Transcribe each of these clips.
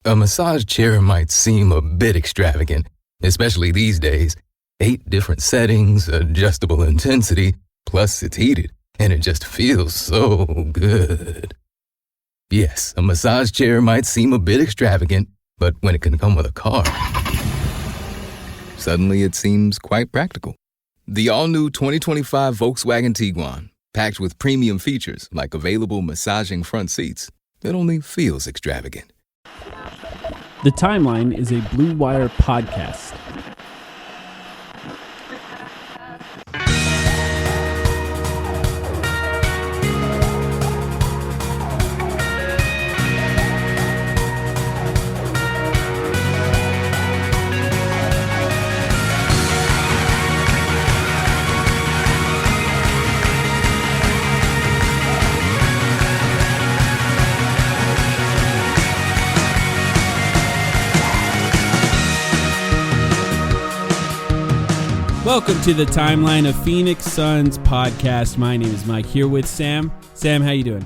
A massage chair might seem a bit extravagant, especially these days. 8 different settings, adjustable intensity, plus it's heated, and it just feels so good. Yes, a massage chair might seem a bit extravagant, but when it can come with a car, suddenly it seems quite practical. The all-new 2025 Volkswagen Tiguan, packed with premium features like available massaging front seats, it only feels extravagant. The Timeline is a Blue Wire podcast. Welcome to the Timeline of Phoenix Suns podcast. My name is Mike, here with Sam. Sam, how you doing?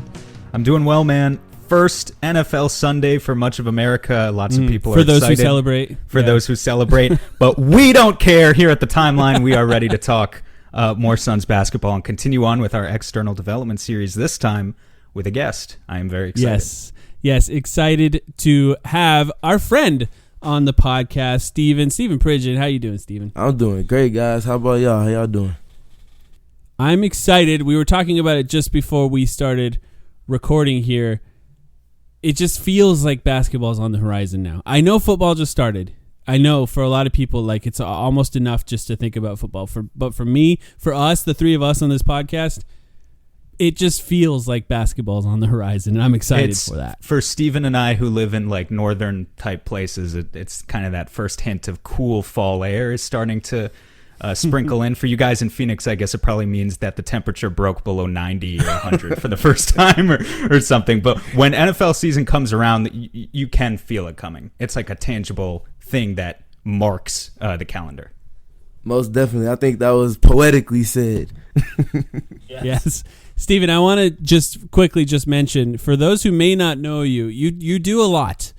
I'm doing well, man. First NFL Sunday for much of America. Lots of people are excited. For those who celebrate. For those who celebrate. But we don't care here at the Timeline. We are ready to talk more Suns basketball and continue on with our external development series, this time with a guest. I am very excited. Yes, excited to have our friend on the podcast, Stephen PridGeon. How you doing, Stephen? I'm doing great, guys. How about y'all? How y'all doing? I'm excited. We were talking about it just before we started recording here. It just feels like basketball's on the horizon now. I know football just started. I know for a lot of people, like, it's almost enough just to think about football. But for me, for us, the three of us on this podcast, it just feels like basketball's on the horizon, and I'm excited for that. For Steven and I, who live in like northern type places, it's kind of that first hint of cool fall air is starting to sprinkle in. For you guys in Phoenix, I guess it probably means that the temperature broke below 90 or 100 for the first time or something. But when NFL season comes around, you can feel it coming. It's like a tangible thing that marks the calendar. Most definitely. I think that was poetically said. Yes. Stephen, I want to just quickly mention, for those who may not know you, you do a lot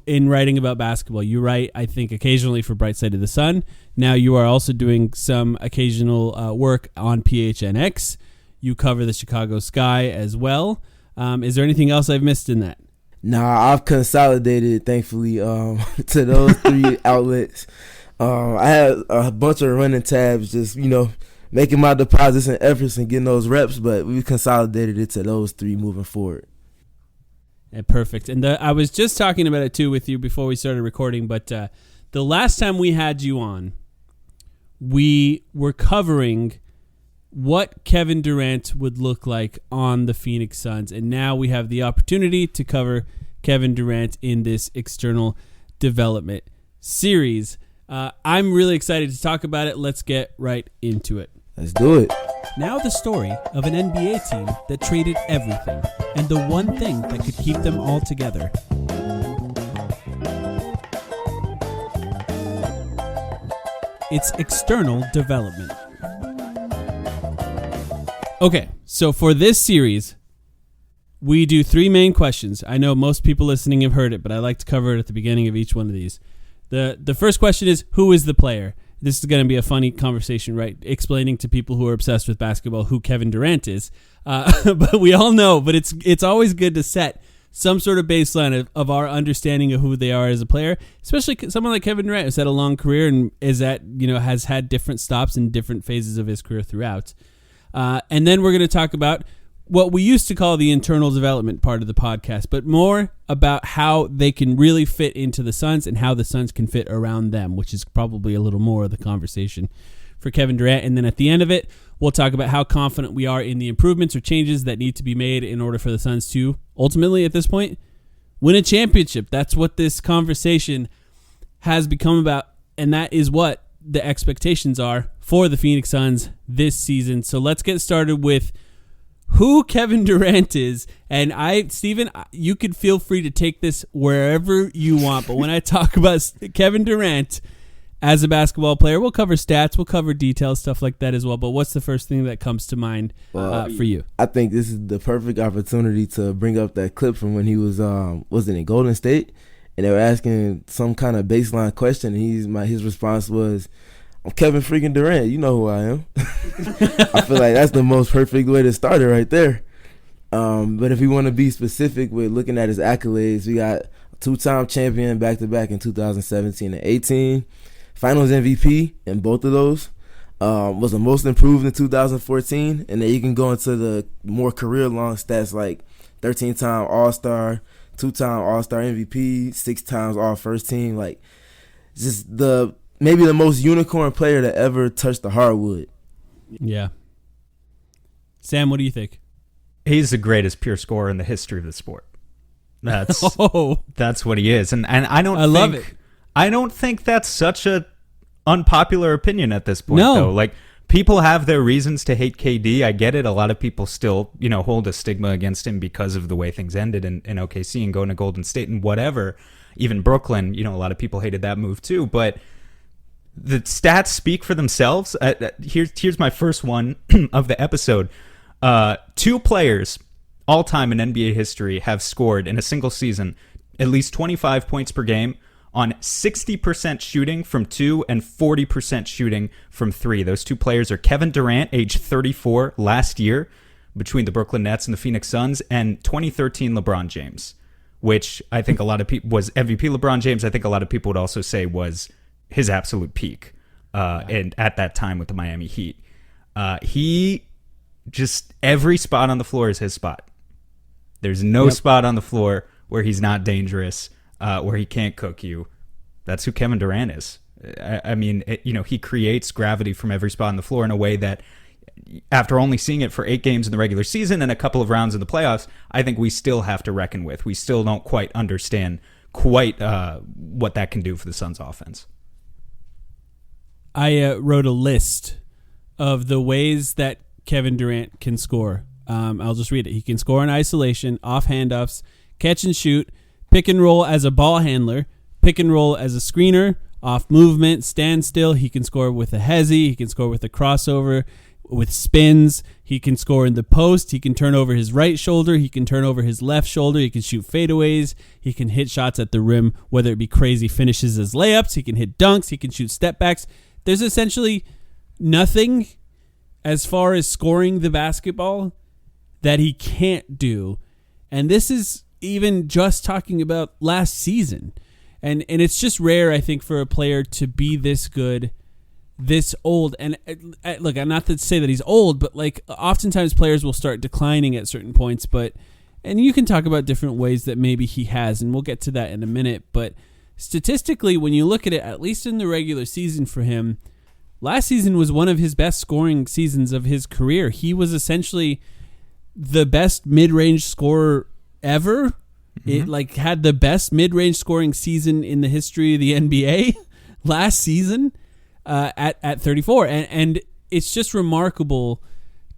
in writing about basketball. You write, I think, occasionally for Bright Side of the Sun. Now you are also doing some occasional work on PHNX. You cover the Chicago Sky as well. Is there anything else I've missed in that? Nah, I've consolidated, thankfully, to those 3 outlets. I had a bunch of running tabs, just, making my deposits and efforts and getting those reps, but we consolidated it to those 3 moving forward. Yeah, perfect. And I was just talking about it too with you before we started recording, but the last time we had you on, we were covering what Kevin Durant would look like on the Phoenix Suns, and now we have the opportunity to cover Kevin Durant in this external development series. I'm really excited to talk about it. Let's get right into it. Let's do it. Now the story of an NBA team that traded everything and the one thing that could keep them all together. It's external development. Okay, so for this series, we do 3 main questions. I know most people listening have heard it, but I like to cover it at the beginning of each one of these. The first question is, who is the player? This is going to be a funny conversation, right? Explaining to people who are obsessed with basketball who Kevin Durant is. But we all know, but it's always good to set some sort of baseline of our understanding of who they are as a player, especially someone like Kevin Durant who's had a long career and has had different stops in different phases of his career throughout. And then we're going to talk about what we used to call the internal development part of the podcast, but more about how they can really fit into the Suns and how the Suns can fit around them, which is probably a little more of the conversation for Kevin Durant. And then at the end of it, we'll talk about how confident we are in the improvements or changes that need to be made in order for the Suns to ultimately, at this point, win a championship. That's what this conversation has become about, and that is what the expectations are for the Phoenix Suns this season. So let's get started with who Kevin Durant is. And Stephen, you could feel free to take this wherever you want, but when I talk about Kevin Durant, as a basketball player? We'll cover stats, we'll cover details, stuff like that as well. But what's the first thing that comes to mind for you? I think this is the perfect opportunity to bring up that clip from when he was it in Golden State, and they were asking some kind of baseline question. And his response was, "I'm Kevin freaking Durant. You know who I am." I feel like that's the most perfect way to start it right there. But if we want to be specific with looking at his accolades, we got a 2-time champion back-to-back in 2017 and 18, finals MVP in both of those, was the most improved in 2014, and then you can go into the more career-long stats like 13-time All-Star, 2-time All-Star MVP, 6 times All-First Team, like just maybe the most unicorn player to ever touch the hardwood. Yeah. Sam, what do you think? He's the greatest pure scorer in the history of the sport. That's Oh, that's what he is, and love it. I don't think that's such a unpopular opinion at this point. No. Though, like people have their reasons to hate KD. I get it. A lot of people still, hold a stigma against him because of the way things ended in OKC and going to Golden State and whatever. Even Brooklyn, a lot of people hated that move too. But the stats speak for themselves. Here's my first one of the episode. 2 players all time in NBA history have scored in a single season at least 25 points per game on 60% shooting from 2 and 40% shooting from 3. Those 2 players are Kevin Durant, age 34 last year, between the Brooklyn Nets and the Phoenix Suns, and 2013 LeBron James, which I think a lot of people was MVP LeBron James. I think a lot of people would also say was his absolute peak and at that time with the Miami Heat. He just every spot on the floor is his spot. There's no spot on the floor where he's not dangerous, where he can't cook you. That's who Kevin Durant is. I mean, he creates gravity from every spot on the floor in a way that, after only seeing it for 8 games in the regular season and a couple of rounds in the playoffs, I think we still have to reckon with. We still don't quite understand what that can do for the Suns' offense. I wrote a list of the ways that Kevin Durant can score. I'll just read it. He can score in isolation, off handoffs, catch and shoot, pick and roll as a ball handler, pick and roll as a screener, off movement, stand still. He can score with a hezzy. He can score with a crossover, with spins. He can score in the post. He can turn over his right shoulder. He can turn over his left shoulder. He can shoot fadeaways. He can hit shots at the rim, whether it be crazy finishes as layups. He can hit dunks. He can shoot step backs. There's essentially nothing as far as scoring the basketball that he can't do. And this is even just talking about last season. And it's just rare, I think, for a player to be this good, this old. And look, I'm not to say that he's old, but like oftentimes players will start declining at certain points. And you can talk about different ways that maybe he has, and we'll get to that in a minute. But statistically, when you look at it, at least in the regular season for him, last season was one of his best scoring seasons of his career. He was essentially the best mid-range scorer ever. It had the best mid-range scoring season in the history of the NBA last season at 34. And it's just remarkable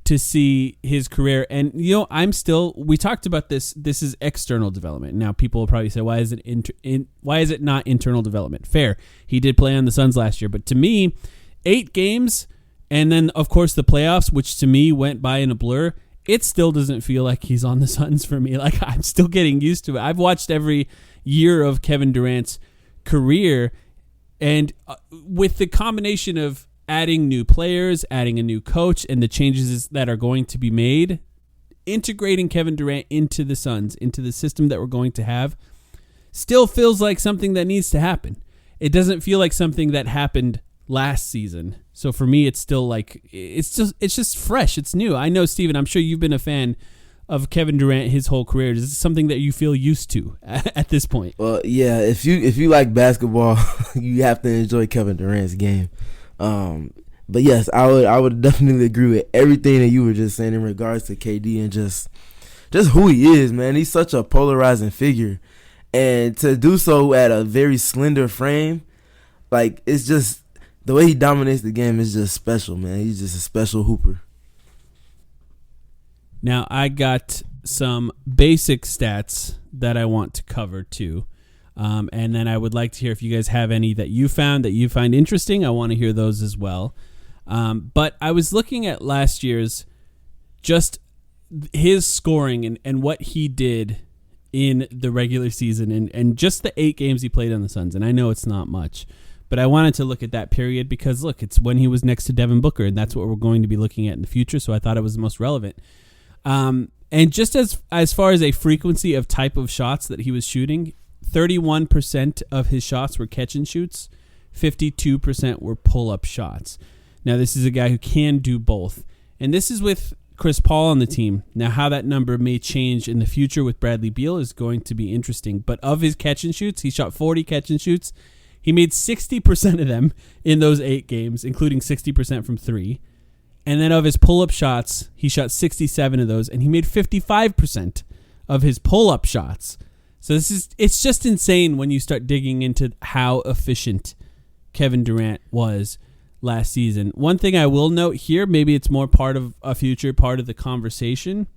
to see his career. And, we talked about this. This is external development. Now, people will probably say, why is it not internal development? Fair. He did play on the Suns last year. But to me, 8 games and then, of course, the playoffs, which to me went by in a blur, it still doesn't feel like he's on the Suns for me. Like, I'm still getting used to it. I've watched every year of Kevin Durant's career, and with the combination of adding new players, adding a new coach, and the changes that are going to be made, integrating Kevin Durant into the Suns, into the system that we're going to have, still feels like something that needs to happen. It doesn't feel like something that happened last season. So for me, it's still like, it's just fresh. It's new. I know, Steven, I'm sure you've been a fan of Kevin Durant his whole career. Is this something that you feel used to at this point? Well, yeah, if you like basketball, you have to enjoy Kevin Durant's game. But yes, I would definitely agree with everything that you were just saying in regards to KD and just who he is, man. He's such a polarizing figure. And to do so at a very slender frame, like, it's just, the way he dominates the game is just special, man. He's just a special hooper. Now, I got some basic stats that I want to cover, too. And then I would like to hear if you guys have any that you find interesting. I want to hear those as well. But I was looking at last year's, just his scoring and what he did in the regular season and just the 8 games he played on the Suns. And I know it's not much, but I wanted to look at that period because, look, it's when he was next to Devin Booker, and that's what we're going to be looking at in the future. So I thought it was the most relevant. And just as far as a frequency of type of shots that he was shooting, 31% of his shots were catch and shoots, 52% were pull-up shots. Now, this is a guy who can do both. And this is with Chris Paul on the team. Now, how that number may change in the future with Bradley Beal is going to be interesting. But of his catch and shoots, he shot 40 catch and shoots. He made 60% of them in those 8 games, including 60% from 3. And then of his pull-up shots, he shot 67 of those, and he made 55% of his pull-up shots. So it's just insane when you start digging into how efficient Kevin Durant was last season. One thing I will note here, maybe it's more part of a future part of the conversation,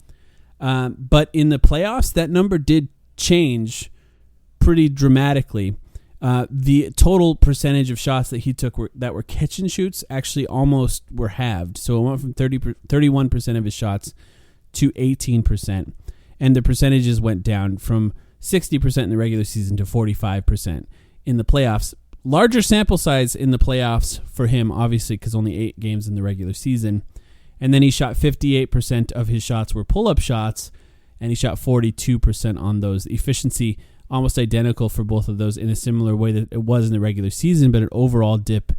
but in the playoffs, that number did change pretty dramatically. The total percentage of shots that he took that were catch and shoots actually almost were halved. So it went from 31% of his shots to 18%. And the percentages went down from 60% in the regular season to 45% in the playoffs. Larger sample size in the playoffs for him, obviously, because only 8 games in the regular season. And then he shot 58% of his shots were pull-up shots, and he shot 42% on those. The efficiency almost identical for both of those in a similar way that it was in the regular season, but an overall dip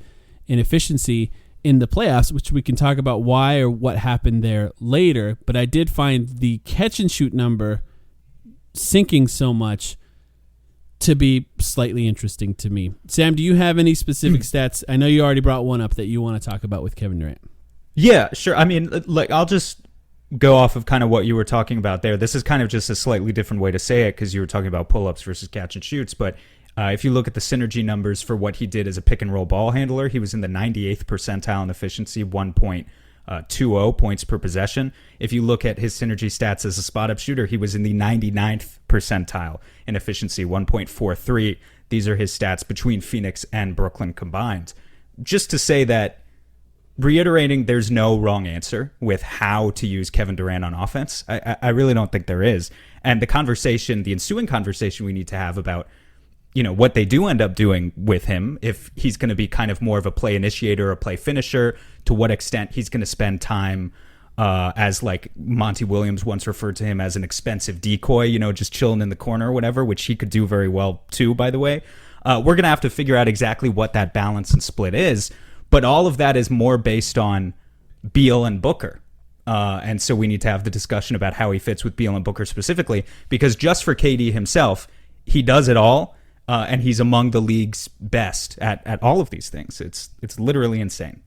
in efficiency in the playoffs, which we can talk about why or what happened there later. But I did find the catch and shoot number sinking so much to be slightly interesting to me. Sam, do you have any specific stats? I know you already brought one up that you want to talk about with Kevin Durant. Yeah, sure. I mean, like, I'll just go off of kind of what you were talking about there. This is kind of just a slightly different way to say it because you were talking about pull-ups versus catch and shoots. But if you look at the synergy numbers for what he did as a pick-and-roll ball handler, he was in the 98th percentile in efficiency, 1.20 points per possession. If you look at his synergy stats as a spot-up shooter, he was in the 99th percentile in efficiency, 1.43. These are his stats between Phoenix and Brooklyn combined. Just to say that, reiterating, there's no wrong answer with how to use Kevin Durant on offense. I really don't think there is. And the ensuing conversation we need to have about, what they do end up doing with him, if he's going to be kind of more of a play initiator or play finisher, to what extent he's going to spend time as, like Monty Williams once referred to him as, an expensive decoy, just chilling in the corner or whatever, which he could do very well too, by the way. We're going to have to figure out exactly what that balance and split is. But all of that is more based on Beal and Booker. And so we need to have the discussion about how he fits with Beal and Booker specifically, because just for KD himself, he does it all, and he's among the league's best at all of these things. It's literally insane.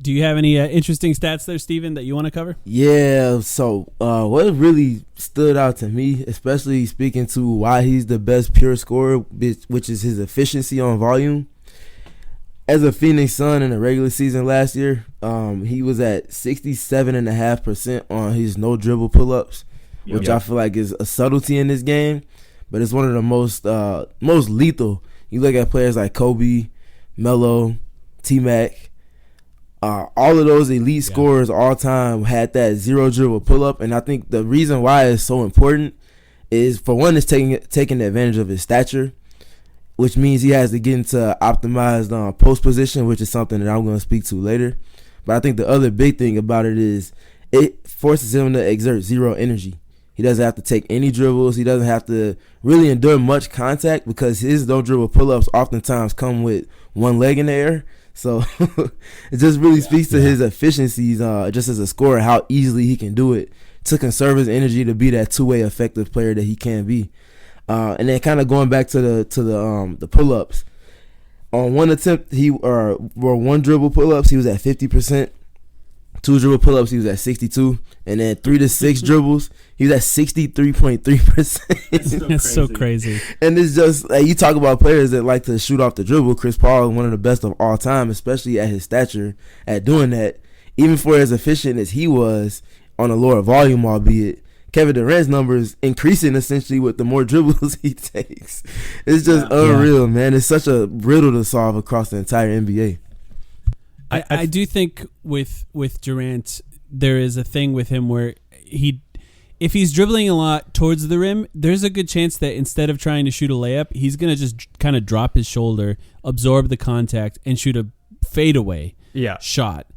Do you have any interesting stats there, Steven, that you want to cover? Yeah, so what really stood out to me, especially speaking to why he's the best pure scorer, which is his efficiency on volume. As a Phoenix Sun in the regular season last year, he was at 67.5% on his no-dribble pull-ups, which I feel like is a subtlety in this game, but it's one of the most lethal. You look at players like Kobe, Melo, T-Mac, all of those elite scorers all time had that zero-dribble pull-up, and I think the reason why it's so important is, for one, it's taking advantage of his stature, which means he has to get into optimized post position, which is something that I'm going to speak to later. But I think the other big thing about it is it forces him to exert zero energy. He doesn't have to take any dribbles. He doesn't have to really endure much contact because his no-dribble pull-ups oftentimes come with one leg in the air. So it just really speaks to his efficiencies just as a scorer, how easily he can do it to conserve his energy to be that two-way effective player that he can be. And then kind of going back to the pull-ups, on one attempt one dribble pull-ups he was at 50%, 2 dribble pull-ups he was at 62, and then 3 to 6 dribbles he was at 63.3%. That's so crazy. And it's just you talk about players that like to shoot off the dribble. Chris Paul is one of the best of all time, especially at his stature at doing that. Even for as efficient as he was on a lower volume, albeit, Kevin Durant's numbers increasing essentially with the more dribbles he takes. It's just unreal, man. It's such a riddle to solve across the entire NBA. I do think with Durant, there is a thing with him where if he's dribbling a lot towards the rim, there's a good chance that instead of trying to shoot a layup, he's going to just kind of drop his shoulder, absorb the contact, and shoot a fadeaway shot.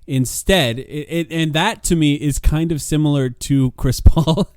Instead, and that to me is kind of similar to Chris Paul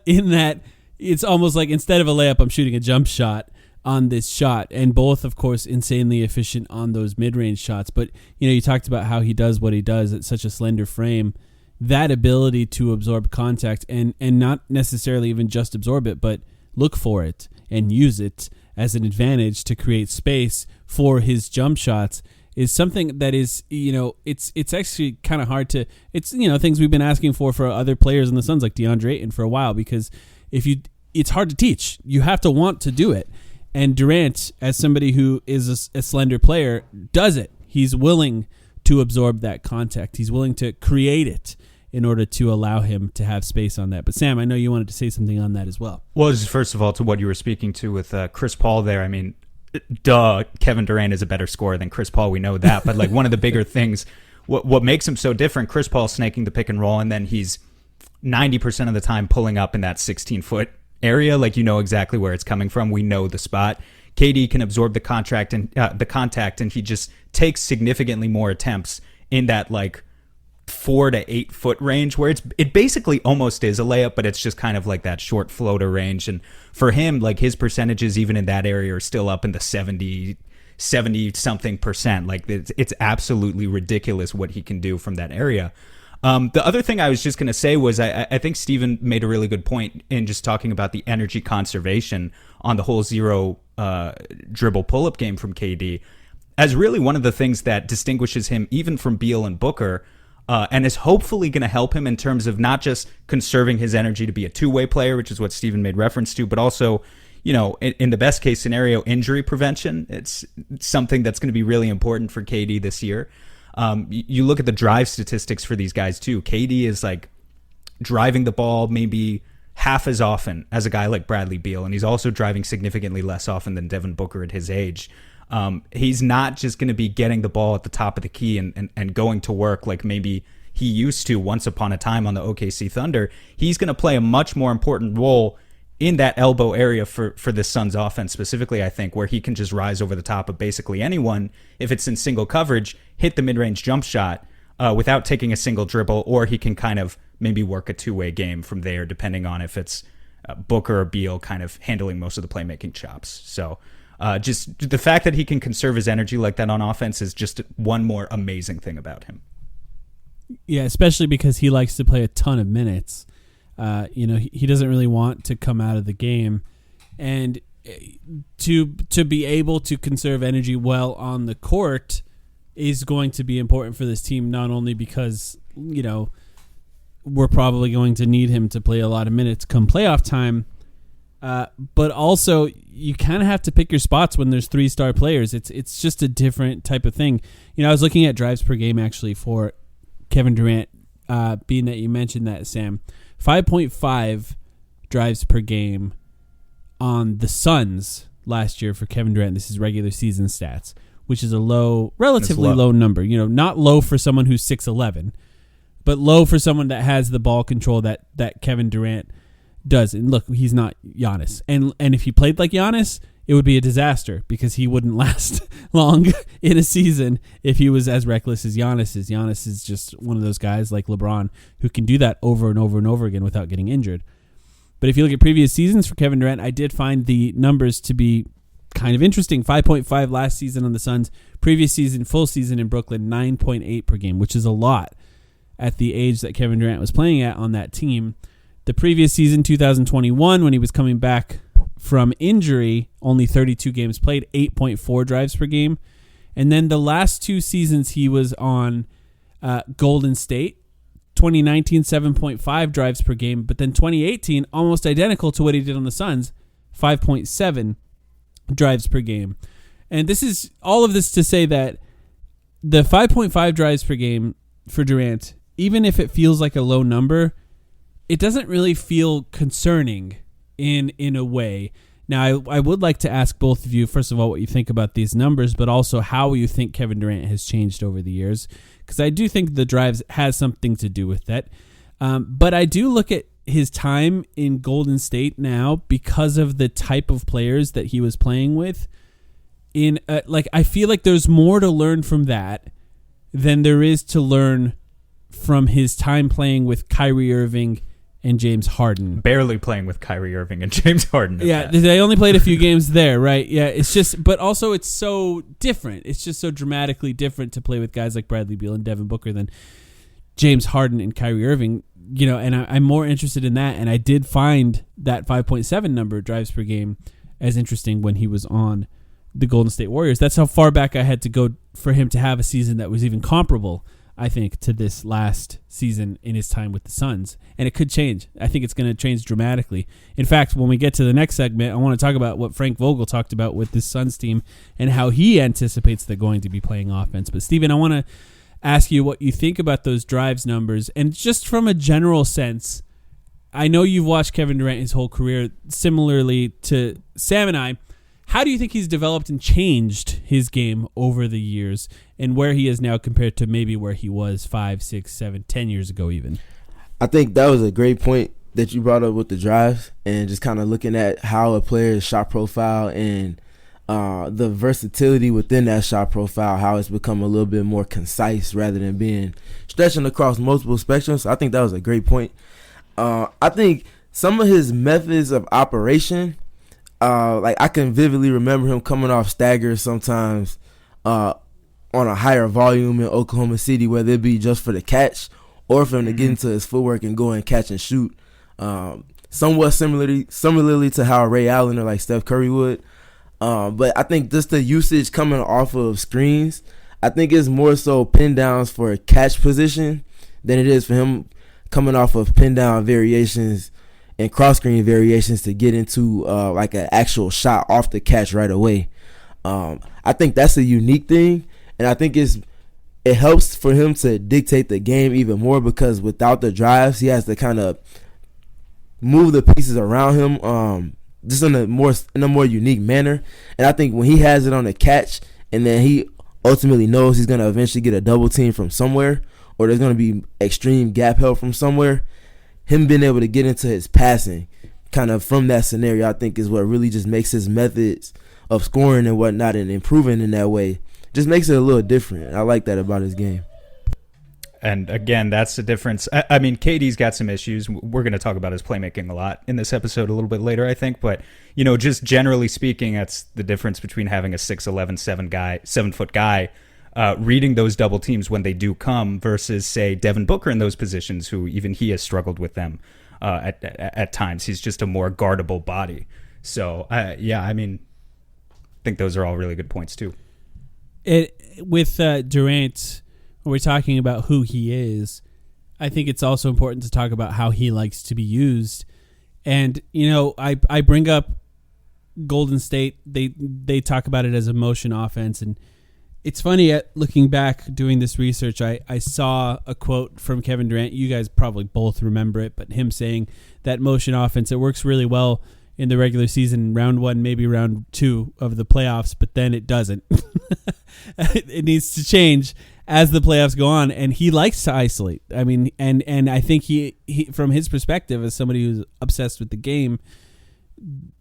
in that it's almost like instead of a layup, I'm shooting a jump shot on this shot, and both, of course, insanely efficient on those mid-range shots. But you talked about how he does what he does at such a slender frame. That ability to absorb contact and not necessarily even just absorb it, but look for it and use it as an advantage to create space for his jump shots is something that is, it's actually kind of hard to, it's, things we've been asking for other players in the Suns like DeAndre Ayton for a while, because it's hard to teach. You have to want to do it. And Durant, as somebody who is a slender player, does it. He's willing to absorb that contact. He's willing to create it in order to allow him to have space on that. But Sam, I know you wanted to say something on that as well. Well, just first of all, to what you were speaking to with Chris Paul there, I mean, duh, Kevin Durant is a better scorer than Chris Paul. We know that. But like one of the bigger things, what makes him so different, Chris Paul snaking the pick and roll, and then he's 90% of the time pulling up in that 16-foot area. Like, exactly where it's coming from. We know the spot. KD can absorb the contact, and he just takes significantly more attempts in that like 4 to 8 foot range, where it basically almost is a layup, but it's just kind of like that short floater range. And for him, like his percentages even in that area are still up in the 70 something percent. Like it's absolutely ridiculous what he can do from that area. The other thing I was just going to say was I think Steven made a really good point in just talking about the energy conservation on the whole zero dribble pull-up game from KD as really one of the things that distinguishes him even from Beal and Booker, and is hopefully going to help him in terms of not just conserving his energy to be a two-way player, which is what Steven made reference to, but also, in the best case scenario, injury prevention. It's something that's going to be really important for KD this year. You look at the drive statistics for these guys too. KD is like driving the ball maybe half as often as a guy like Bradley Beal, and he's also driving significantly less often than Devin Booker at his age. He's not just going to be getting the ball at the top of the key and going to work like maybe he used to once upon a time on the OKC Thunder. He's going to play a much more important role in that elbow area for the Suns offense specifically, I think, where he can just rise over the top of basically anyone if it's in single coverage, hit the mid-range jump shot without taking a single dribble, or he can kind of maybe work a two-way game from there, depending on if it's Booker or Beal kind of handling most of the playmaking chops. So just the fact that he can conserve his energy like that on offense is just one more amazing thing about him. Yeah, especially because he likes to play a ton of minutes. He doesn't really want to come out of the game, and to be able to conserve energy well on the court is going to be important for this team, not only because, we're probably going to need him to play a lot of minutes come playoff time, but also you kind of have to pick your spots when there's 3-star players. It's just a different type of thing. I was looking at drives per game actually for Kevin Durant, being that you mentioned that, Sam. 5.5 drives per game on the Suns last year for Kevin Durant. This is regular season stats, which is a relatively low number. Not low for someone who's 6'11", but low for someone that has the ball control that Kevin Durant does. And look, he's not Giannis. And if he played like Giannis, it would be a disaster because he wouldn't last long in a season if he was as reckless as Giannis is. Giannis is just one of those guys like LeBron who can do that over and over and over again without getting injured. But if you look at previous seasons for Kevin Durant, I did find the numbers to be kind of interesting. 5.5 last season on the Suns. Previous season, full season in Brooklyn, 9.8 per game, which is a lot at the age that Kevin Durant was playing at on that team. The previous season, 2021, when he was coming back from injury, only 32 games played, 8.4 drives per game. And then the last 2 seasons he was on Golden State, 2019, 7.5 drives per game. But then 2018, almost identical to what he did on the Suns, 5.7 drives per game. And this is all of this to say that the 5.5 drives per game for Durant, even if it feels like a low number, it doesn't really feel concerning in a way. Now, I would like to ask both of you, first of all, what you think about these numbers, but also how you think Kevin Durant has changed over the years, because I do think the drives has something to do with that. But I do look at his time in Golden State now because of the type of players that he was playing with. I feel like there's more to learn from that than there is to learn from his time playing with Kyrie Irving and James Harden. Barely playing with Kyrie Irving and James Harden. Yeah, they only played a few games there, right? Yeah, it's just, but also it's so different. It's just so dramatically different to play with guys like Bradley Beal and Devin Booker than James Harden and Kyrie Irving. And I'm more interested in that. And I did find that 5.7 number drives per game as interesting when he was on the Golden State Warriors. That's how far back I had to go for him to have a season that was even comparable, I think, to this last season in his time with the Suns. And it could change. I think it's going to change dramatically. In fact, when we get to the next segment, I want to talk about what Frank Vogel talked about with this Suns team and how he anticipates they're going to be playing offense. But, Steven, I want to ask you what you think about those drives numbers. And just from a general sense, I know you've watched Kevin Durant his whole career, similarly to Sam and I. How do you think he's developed and changed his game over the years and where he is now compared to maybe where he was 5, 6, 7, 10 years ago even? I think that was a great point that you brought up with the drives and just kind of looking at how a player's shot profile and the versatility within that shot profile, how it's become a little bit more concise rather than being stretching across multiple spectrums. I think that was a great point. I think some of his methods of operation, I can vividly remember him coming off staggers sometimes on a higher volume in Oklahoma City, whether it be just for the catch or for him to get into his footwork and go and catch and shoot. Somewhat similarly to how Ray Allen or like Steph Curry would. But I think just the usage coming off of screens, I think it's more so pin downs for a catch position than it is for him coming off of pin down variations and cross screen variations to get into like an actual shot off the catch right away. I think that's a unique thing, and I think it helps for him to dictate the game even more because without the drives, he has to kind of move the pieces around him just in a more unique manner. And I think when he has it on the catch, and then he ultimately knows he's going to eventually get a double team from somewhere, or there's going to be extreme gap help from somewhere, him being able to get into his passing kind of from that scenario, I think is what really just makes his methods of scoring and whatnot and improving in that way, just makes it a little different. I like that about his game. And again, that's the difference. I mean, KD's got some issues. We're going to talk about his playmaking a lot in this episode a little bit later, I think. But, just generally speaking, that's the difference between having a 6'11", 7-foot guy reading those double teams when they do come versus, say, Devin Booker in those positions, who even he has struggled with them at times. He's just a more guardable body. So, I think those are all really good points, too. With Durant, when we're talking about who he is, I think it's also important to talk about how he likes to be used. And, I bring up Golden State. They talk about it as a motion offense. And it's funny, looking back, doing this research, I saw a quote from Kevin Durant. You guys probably both remember it, but him saying that motion offense, it works really well in the regular season, round 1, maybe round 2 of the playoffs, but then it doesn't. It needs to change as the playoffs go on, and he likes to isolate. I mean, and I think he from his perspective as somebody who's obsessed with the game,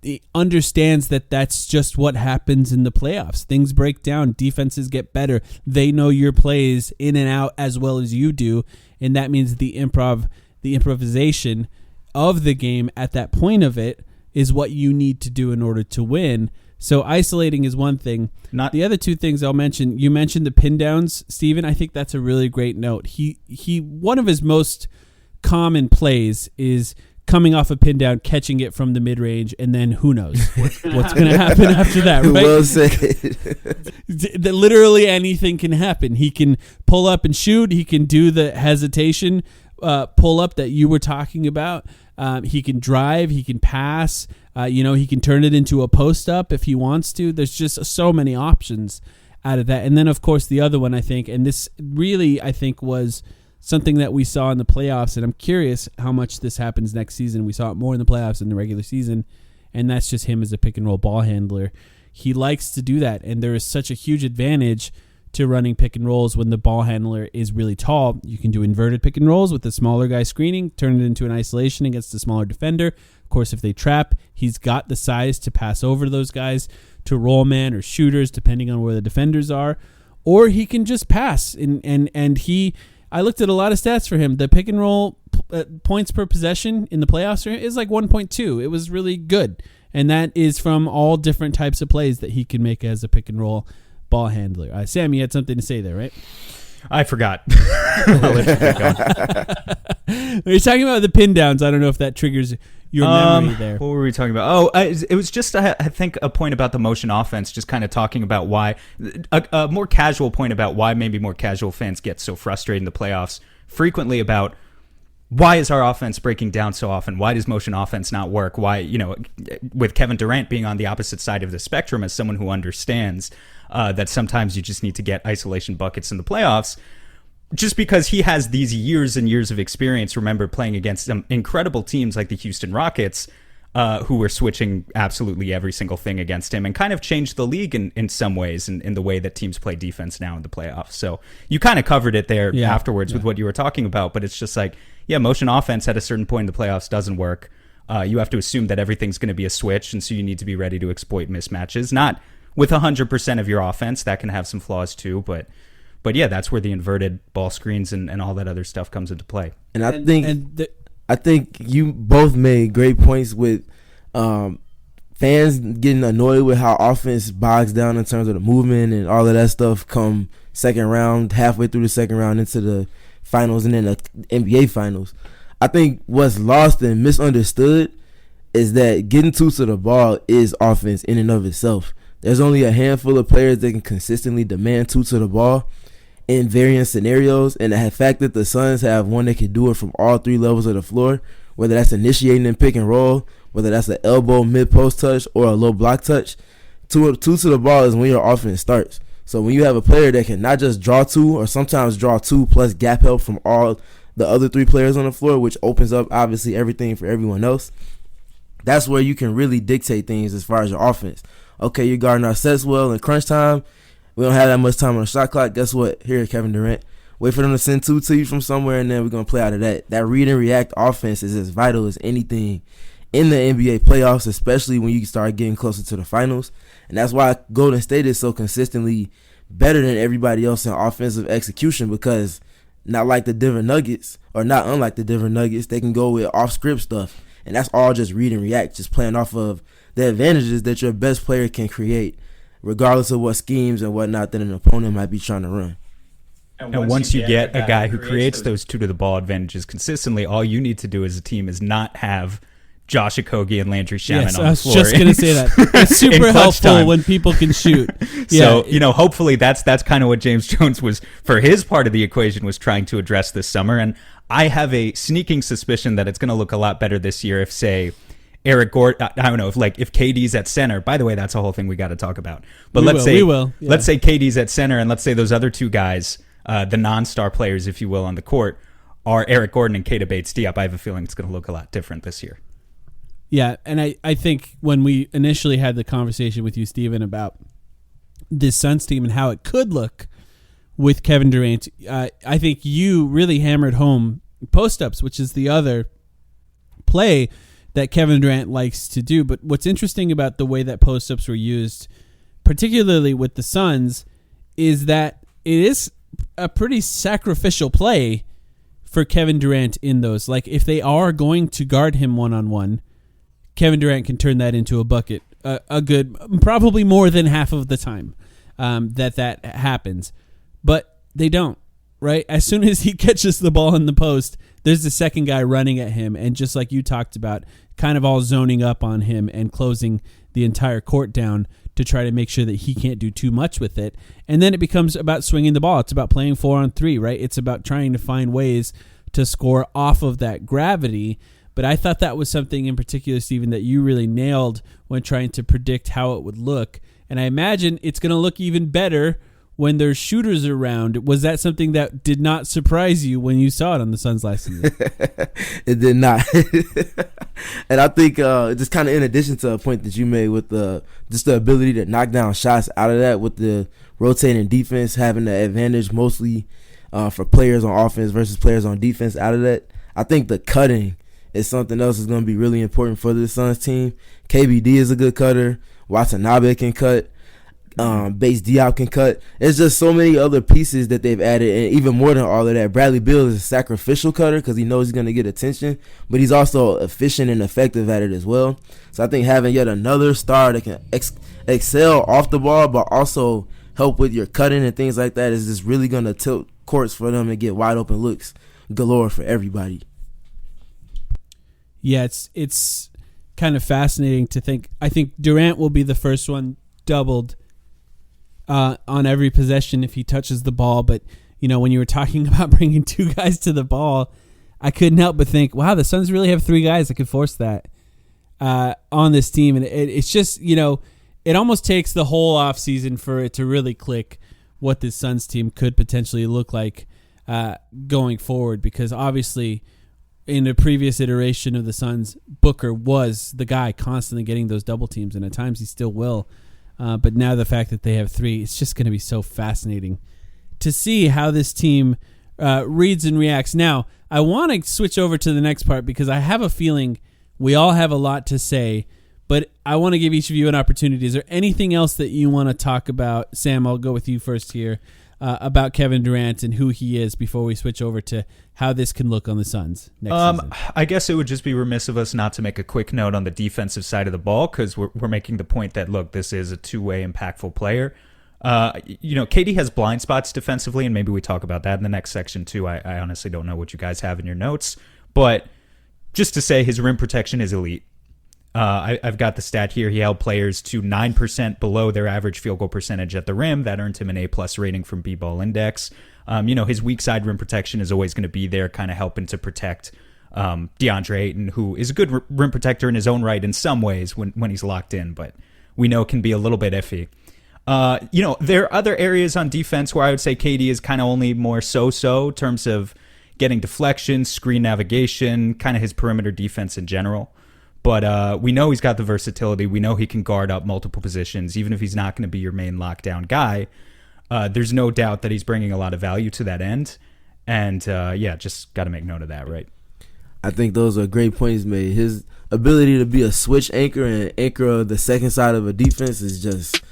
he understands that that's just what happens in the playoffs. Things break down, defenses get better. They know your plays in and out as well as you do, and that means the improvisation of the game at that point of it is what you need to do in order to win. So isolating is one thing. The other two things I'll mention, you mentioned the pin downs, Steven. I think that's a really great note. He one of his most common plays is coming off a pin down, catching it from the mid range, and then who knows what's going to happen after that, right? Well said. Literally anything can happen. He can pull up and shoot. He can do the hesitation pull up that you were talking about. He can drive. He can pass. He can turn it into a post up if he wants to. There's just so many options out of that. And then, of course, the other one, I think, and this really, I think, was something that we saw in the playoffs, and I'm curious how much this happens next season. We saw it more in the playoffs than the regular season, and that's just him as a pick and roll ball handler. He likes to do that, and there is such a huge advantage to running pick and rolls when the ball handler is really tall. You can do inverted pick and rolls with the smaller guy screening, turn it into an isolation against the smaller defender. Of course, if they trap, he's got the size to pass over those guys to roll man or shooters, depending on where the defenders are. Or he can just pass. And he, I looked at a lot of stats for him. The pick and roll points per possession in the playoffs is like 1.2. It was really good. And that is from all different types of plays that he can make as a pick and roll ball handler. Sam, you had something to say there, right? I forgot. I'll let you keep going. You're talking about the pin downs. I don't know if that triggers your memory there. What were we talking about? Oh, it was just, I think, a point about the motion offense, just kind of talking about why, a more casual point about why maybe more casual fans get so frustrated in the playoffs frequently about why is our offense breaking down so often? Why does motion offense not work? Why, with Kevin Durant being on the opposite side of the spectrum as someone who understands that sometimes you just need to get isolation buckets in the playoffs, just because he has these years and years of experience. Remember playing against some incredible teams like the Houston Rockets, who were switching absolutely every single thing against him and kind of changed the league in some ways in the way that teams play defense now in the playoffs. So you kind of covered it there afterwards with what you were talking about, but it's just like, motion offense at a certain point in the playoffs doesn't work. You have to assume that everything's going to be a switch, and so you need to be ready to exploit mismatches. Not with 100% of your offense. That can have some flaws too, but yeah, that's where the inverted ball screens and all that other stuff comes into play. And I think you both made great points with fans getting annoyed with how offense bogs down in terms of the movement and all of that stuff come second round, halfway through the second round into the finals and then the NBA finals. I think what's lost and misunderstood is that getting two to the ball is offense in and of itself. There's only a handful of players that can consistently demand two to the ball in varying scenarios, and the fact that the Suns have one that can do it from all three levels of the floor, whether that's initiating and pick and roll, whether that's an elbow mid-post touch or a low block touch, two to the ball is when your offense starts. So when you have a player that can not just draw two or sometimes draw two plus gap help from all the other three players on the floor, which opens up obviously everything for everyone else, that's where you can really dictate things as far as your offense. Okay, you're guarding our sets well in crunch time. We don't have that much time on the shot clock. Guess what? Here, Kevin Durant. Wait for them to send two to you from somewhere, and then we're going to play out of that. That read and react offense is as vital as anything in the NBA playoffs, especially when you start getting closer to the finals. And that's why Golden State is so consistently better than everybody else in offensive execution, because not unlike the Denver Nuggets, they can go with off-script stuff. And that's all just read and react, just playing off of the advantages that your best player can create, regardless of what schemes and whatnot that an opponent might be trying to run. And once you get a guy who creates those two to the ball advantages consistently, all you need to do as a team is not have Josh Okogie and Landry Shaman on the floor. I was just going to say that. It's super helpful when people can shoot. So, hopefully that's kind of what James Jones was, for his part of the equation, was trying to address this summer. And I have a sneaking suspicion that it's going to look a lot better this year if, say, Eric Gordon, I don't know, if KD's at center. By the way, that's a whole thing we got to talk about. But let's say KD's at center, and let's say those other two guys, the non-star players, if you will, on the court, are Eric Gordon and Keita Bates-Diop. I have a feeling it's going to look a lot different this year. Yeah, and I think when we initially had the conversation with you, Steven, about this Suns team and how it could look with Kevin Durant, I think you really hammered home post-ups, which is the other play that Kevin Durant likes to do. But what's interesting about the way that post-ups were used, particularly with the Suns, is that it is a pretty sacrificial play for Kevin Durant in those. Like, if they are going to guard him one-on-one, Kevin Durant can turn that into a bucket a good, probably more than half of the time that happens. But they don't, right? As soon as he catches the ball in the post, there's the second guy running at him, and just like you talked about, kind of all zoning up on him and closing the entire court down to try to make sure that he can't do too much with it. And then it becomes about swinging the ball. It's about playing 4-on-3, right? It's about trying to find ways to score off of that gravity. But I thought that was something in particular, Steven, that you really nailed when trying to predict how it would look. And I imagine it's going to look even better when there's shooters around. Was that something that did not surprise you when you saw it on the Suns last season? It did not. And I think just kind of in addition to a point that you made with the ability to knock down shots out of that with the rotating defense, having the advantage mostly for players on offense versus players on defense out of that, I think the cutting is something else that's going to be really important for the Suns team. KBD is a good cutter. Watanabe can cut. Base Diop can cut. There's just so many other pieces that they've added, and even more than all of that, Bradley Beal is a sacrificial cutter because he knows he's going to get attention, but he's also efficient and effective at it as well. So I think having yet another star that can excel off the ball but also help with your cutting and things like that is just really going to tilt courts for them and get wide open looks galore for everybody. Yeah, it's kind of fascinating to think. I think Durant will be the first one doubled on every possession if he touches the ball. But, you know, when you were talking about bringing two guys to the ball, I couldn't help but think, wow, the Suns really have three guys that could force that on this team. And it's just, you know, it almost takes the whole offseason for it to really click what this Suns team could potentially look like going forward, because obviously in a previous iteration of the Suns, Booker was the guy constantly getting those double teams, and at times he still will. But now the fact that they have three, it's just going to be so fascinating to see how this team reads and reacts. Now, I want to switch over to the next part because I have a feeling we all have a lot to say, but I want to give each of you an opportunity. Is there anything else that you want to talk about? Sam, I'll go with you first here, about Kevin Durant and who he is before we switch over to how this can look on the Suns next season. I guess it would just be remiss of us not to make a quick note on the defensive side of the ball, because we're making the point that, look, this is a two-way impactful player. KD has blind spots defensively, and maybe we talk about that in the next section too. I honestly don't know what you guys have in your notes, but just to say his rim protection is elite. I've got the stat here. He held players to 9% below their average field goal percentage at the rim. That earned him an A+ rating from B-Ball Index. His weak side rim protection is always going to be there, kind of helping to protect DeAndre Ayton, who is a good rim protector in his own right in some ways when he's locked in, but we know can be a little bit iffy. There are other areas on defense where I would say KD is kind of only more so-so in terms of getting deflections, screen navigation, kind of his perimeter defense in general. But we know he's got the versatility. We know he can guard up multiple positions, even if he's not going to be your main lockdown guy. There's no doubt that he's bringing a lot of value to that end. And, just got to make note of that, right? I think those are great points made. His ability to be a switch anchor and anchor of the second side of a defense is just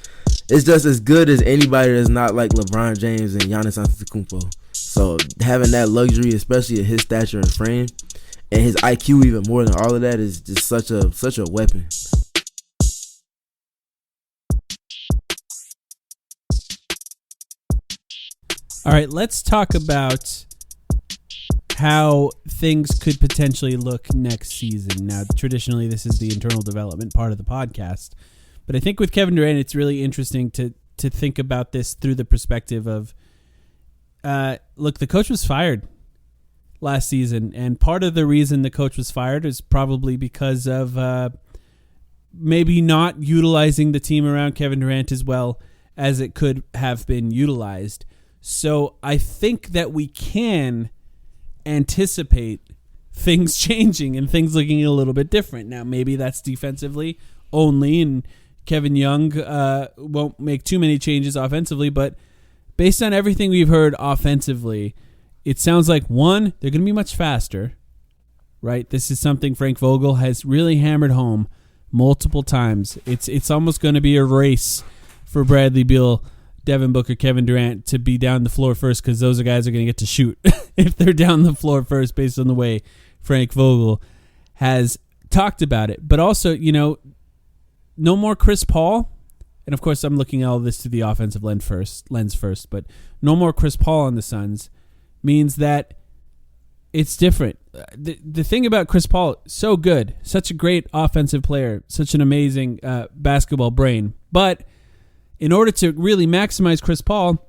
as good as anybody that's not like LeBron James and Giannis Antetokounmpo. So having that luxury, especially at his stature and frame, and his IQ even more than all of that, is just such a weapon. All right, let's talk about how things could potentially look next season. Now, traditionally, this is the internal development part of the podcast, but I think with Kevin Durant, it's really interesting to think about this through the perspective of, look, the coach was fired last season, and part of the reason the coach was fired is probably because of maybe not utilizing the team around Kevin Durant as well as it could have been utilized. So I think that we can anticipate things changing and things looking a little bit different. Now, maybe that's defensively only, and Kevin Young won't make too many changes offensively, but based on everything we've heard offensively, it sounds like, one, they're going to be much faster, right? This is something Frank Vogel has really hammered home multiple times. It's almost going to be a race for Bradley Beal, Devin Booker, Kevin Durant to be down the floor first, because those guys are going to get to shoot if they're down the floor first based on the way Frank Vogel has talked about it. But also, no more Chris Paul. And, of course, I'm looking at all this through the offensive lens first, but no more Chris Paul on the Suns means that it's different. The thing about Chris Paul, so good, such a great offensive player, such an amazing basketball brain. But in order to really maximize Chris Paul,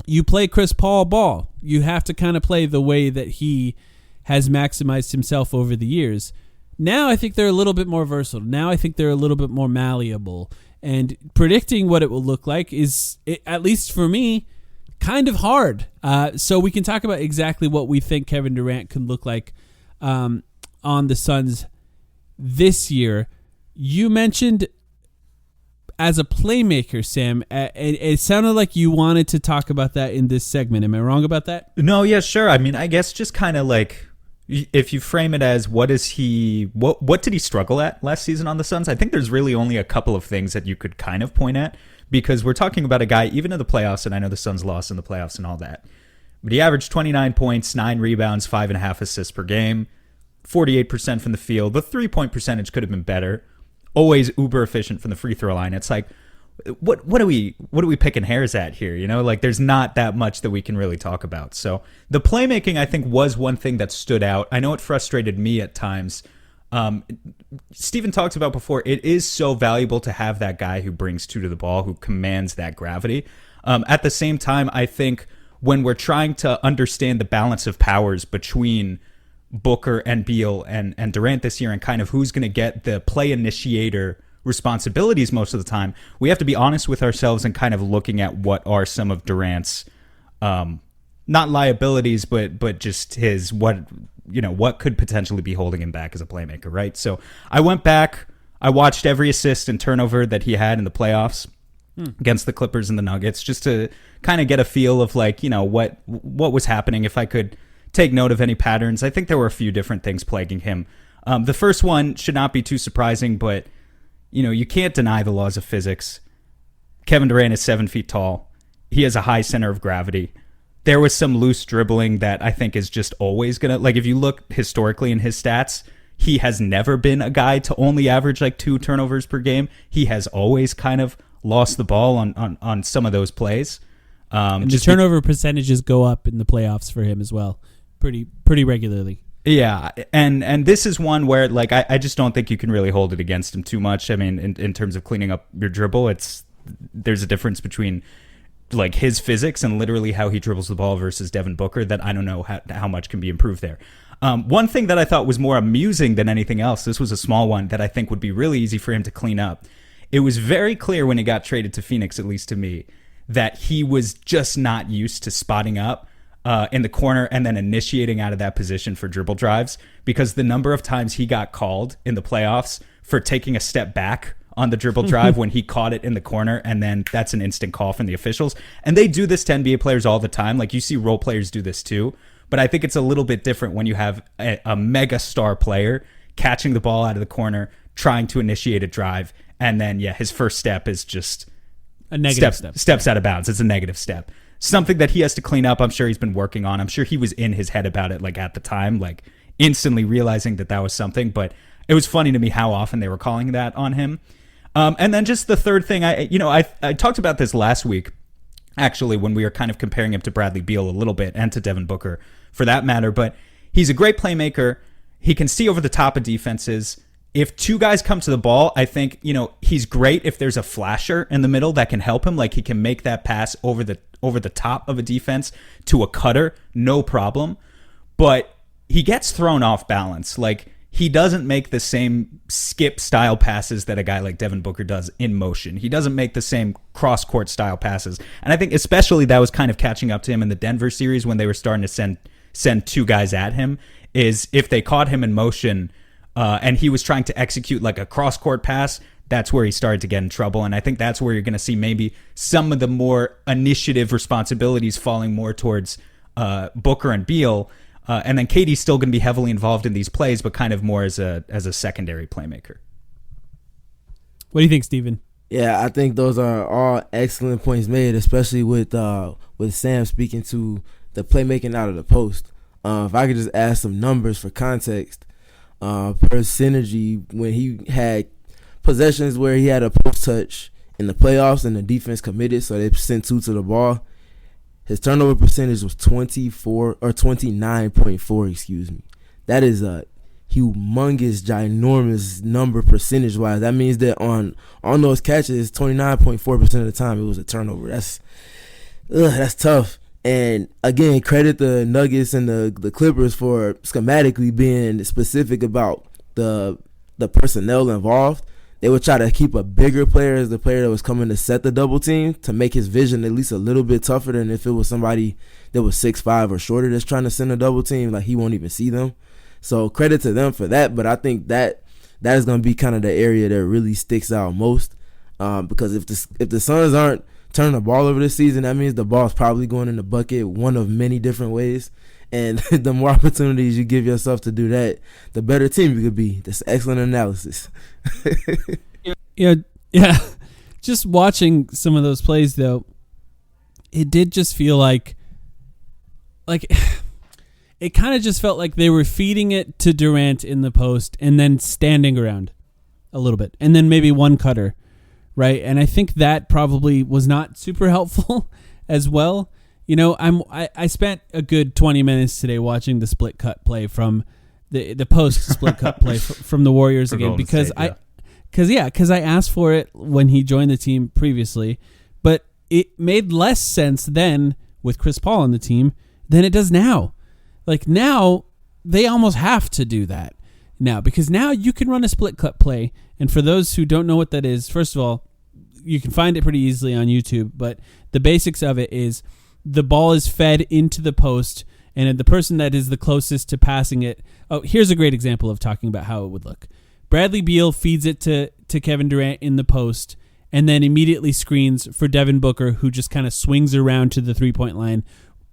you play Chris Paul ball. You have to kind of play the way that he has maximized himself over the years. Now I think they're a little bit more versatile. Now I think they're a little bit more malleable. And predicting what it will look like is, at least for me, kind of hard. So we can talk about exactly what we think Kevin Durant can look like on the Suns this year. You mentioned as a playmaker, Sam, it sounded like you wanted to talk about that in this segment. Am I wrong about that? No, yeah, sure. I mean, I guess just kind of like, if you frame it as what did he struggle at last season on the Suns? I think there's really only a couple of things that you could kind of point at, because we're talking about a guy, even in the playoffs, and I know the Suns lost in the playoffs and all that, but he averaged 29 points, 9 rebounds, 5.5 assists per game, 48% from the field. The 3-point percentage could have been better. Always uber efficient from the free throw line. It's like, what are we picking hairs at here? You know, like there's not that much that we can really talk about. So the playmaking, I think, was one thing that stood out. I know it frustrated me at times. Steven talked about before, it is so valuable to have that guy who brings two to the ball, who commands that gravity. At the same time, I think when we're trying to understand the balance of powers between Booker and Beal and Durant this year, and kind of who's going to get the play initiator responsibilities most of the time, we have to be honest with ourselves and kind of looking at what are some of Durant's not liabilities, but just his what could potentially be holding him back as a playmaker, right? So I went back, I watched every assist and turnover that he had in the playoffs against the Clippers and the Nuggets, just to kind of get a feel of like, what was happening, if I could take note of any patterns. I think there were a few different things plaguing him. The first one should not be too surprising, but you can't deny the laws of physics. Kevin Durant is 7 feet tall. He has a high center of gravity. There was some loose dribbling that I think is just always going to, like, if you look historically in his stats, he has never been a guy to only average like 2 turnovers per game. He has always kind of lost the ball on some of those plays. And the turnover percentages go up in the playoffs for him as well, pretty regularly. Yeah, and this is one where like I just don't think you can really hold it against him too much. I mean, in terms of cleaning up your dribble, there's a difference between like his physics and literally how he dribbles the ball versus Devin Booker that I don't know how much can be improved there. One thing that I thought was more amusing than anything else, this was a small one that I think would be really easy for him to clean up. It was very clear when he got traded to Phoenix, at least to me, that he was just not used to spotting up in the corner and then initiating out of that position for dribble drives, because the number of times he got called in the playoffs for taking a step back on the dribble drive when he caught it in the corner, and then that's an instant call from the officials. And they do this to NBA players all the time. Like, you see role players do this too, but I think it's a little bit different when you have a mega star player catching the ball out of the corner, trying to initiate a drive, and then his first step is just a negative step. Steps out of bounds. It's a negative step. Something that he has to clean up. I'm sure he's been working on. I'm sure he was in his head about it, like at the time, like instantly realizing that was something. But it was funny to me how often they were calling that on him. And then just the third thing, I talked about this last week, actually, when we were kind of comparing him to Bradley Beal a little bit, and to Devin Booker for that matter. But he's a great playmaker. He can see over the top of defenses. If two guys come to the ball, I think, he's great if there's a flasher in the middle that can help him. Like, he can make that pass over the top of a defense to a cutter, no problem. But he gets thrown off balance. Like, he doesn't make the same skip style passes that a guy like Devin Booker does in motion. He doesn't make the same cross court style passes. And I think especially that was kind of catching up to him in the Denver series when they were starting to send two guys at him, is if they caught him in motion and he was trying to execute like a cross court pass, that's where he started to get in trouble. And I think that's where you're going to see maybe some of the more initiative responsibilities falling more towards Booker and Beal. And then KD's still going to be heavily involved in these plays, but kind of more as a secondary playmaker. What do you think, Steven? Yeah, I think those are all excellent points made, especially with Sam speaking to the playmaking out of the post. If I could just add some numbers for context, per synergy, when he had possessions where he had a post touch in the playoffs and the defense committed, so they sent two to the ball, his turnover percentage was 29.4, excuse me. That is a humongous, ginormous number percentage-wise. That means that on those catches, 29.4% of the time, it was a turnover. That's tough. And, again, credit the Nuggets and the Clippers for schematically being specific about the personnel involved, they would try to keep a bigger player as the player that was coming to set the double team to make his vision at least a little bit tougher than if it was somebody that was 6'5" or shorter that's trying to send a double team. Like, he won't even see them. So credit to them for that. But I think that is going to be kind of the area that really sticks out most, because if the Suns aren't turning the ball over this season, that means the ball's probably going in the bucket one of many different ways. And the more opportunities you give yourself to do that, the better team you could be. That's excellent analysis. Yeah. Just watching some of those plays, though, it did just feel like it kind of just felt like they were feeding it to Durant in the post and then standing around a little bit, and then maybe one cutter, right? And I think that probably was not super helpful as well. You know, I spent a good 20 minutes today watching the split cut play from the post split cut play from the Warriors again, because I asked for it when he joined the team previously, but it made less sense then with Chris Paul on the team than it does now. Like, now they almost have to do that now, because now you can run a split cut play. And for those who don't know what that is, first of all, you can find it pretty easily on YouTube, but the basics of it is the ball is fed into the post, and the person that is the closest to passing it. Oh, here's a great example of talking about how it would look. Bradley Beal feeds it to Kevin Durant in the post, and then immediately screens for Devin Booker, who just kind of swings around to the 3-point line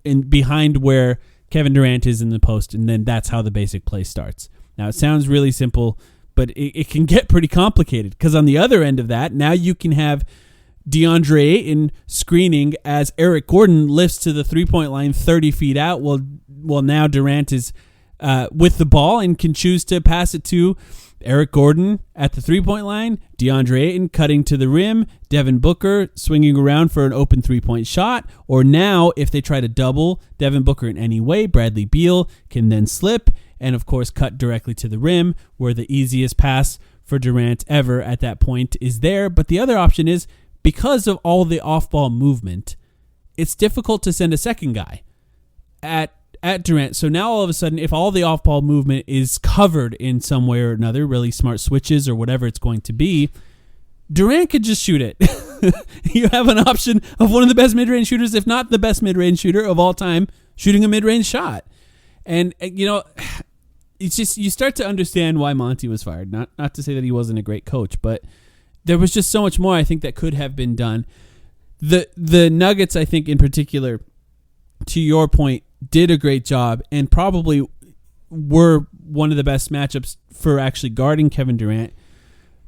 and behind where Kevin Durant is in the post, and then that's how the basic play starts. Now, it sounds really simple, but it can get pretty complicated, because on the other end of that, now you can have DeAndre Ayton screening as Eric Gordon lifts to the 3-point line 30 feet out. Well, now Durant is with the ball and can choose to pass it to Eric Gordon at the 3-point line, DeAndre Ayton cutting to the rim, Devin Booker swinging around for an open 3-point shot. Or now, if they try to double Devin Booker in any way, Bradley Beal can then slip and, of course, cut directly to the rim, where the easiest pass for Durant ever at that point is there. But the other option is, because of all the off-ball movement, it's difficult to send a second guy at Durant. So now all of a sudden, if all the off-ball movement is covered in some way or another, really smart switches or whatever it's going to be, Durant could just shoot it. You have an option of one of the best mid-range shooters, if not the best mid-range shooter of all time, shooting a mid-range shot. And, you know, it's just, you start to understand why Monty was fired. Not to say that he wasn't a great coach, but there was just so much more, I think, that could have been done. The Nuggets, I think, in particular, to your point, did a great job and probably were one of the best matchups for actually guarding Kevin Durant.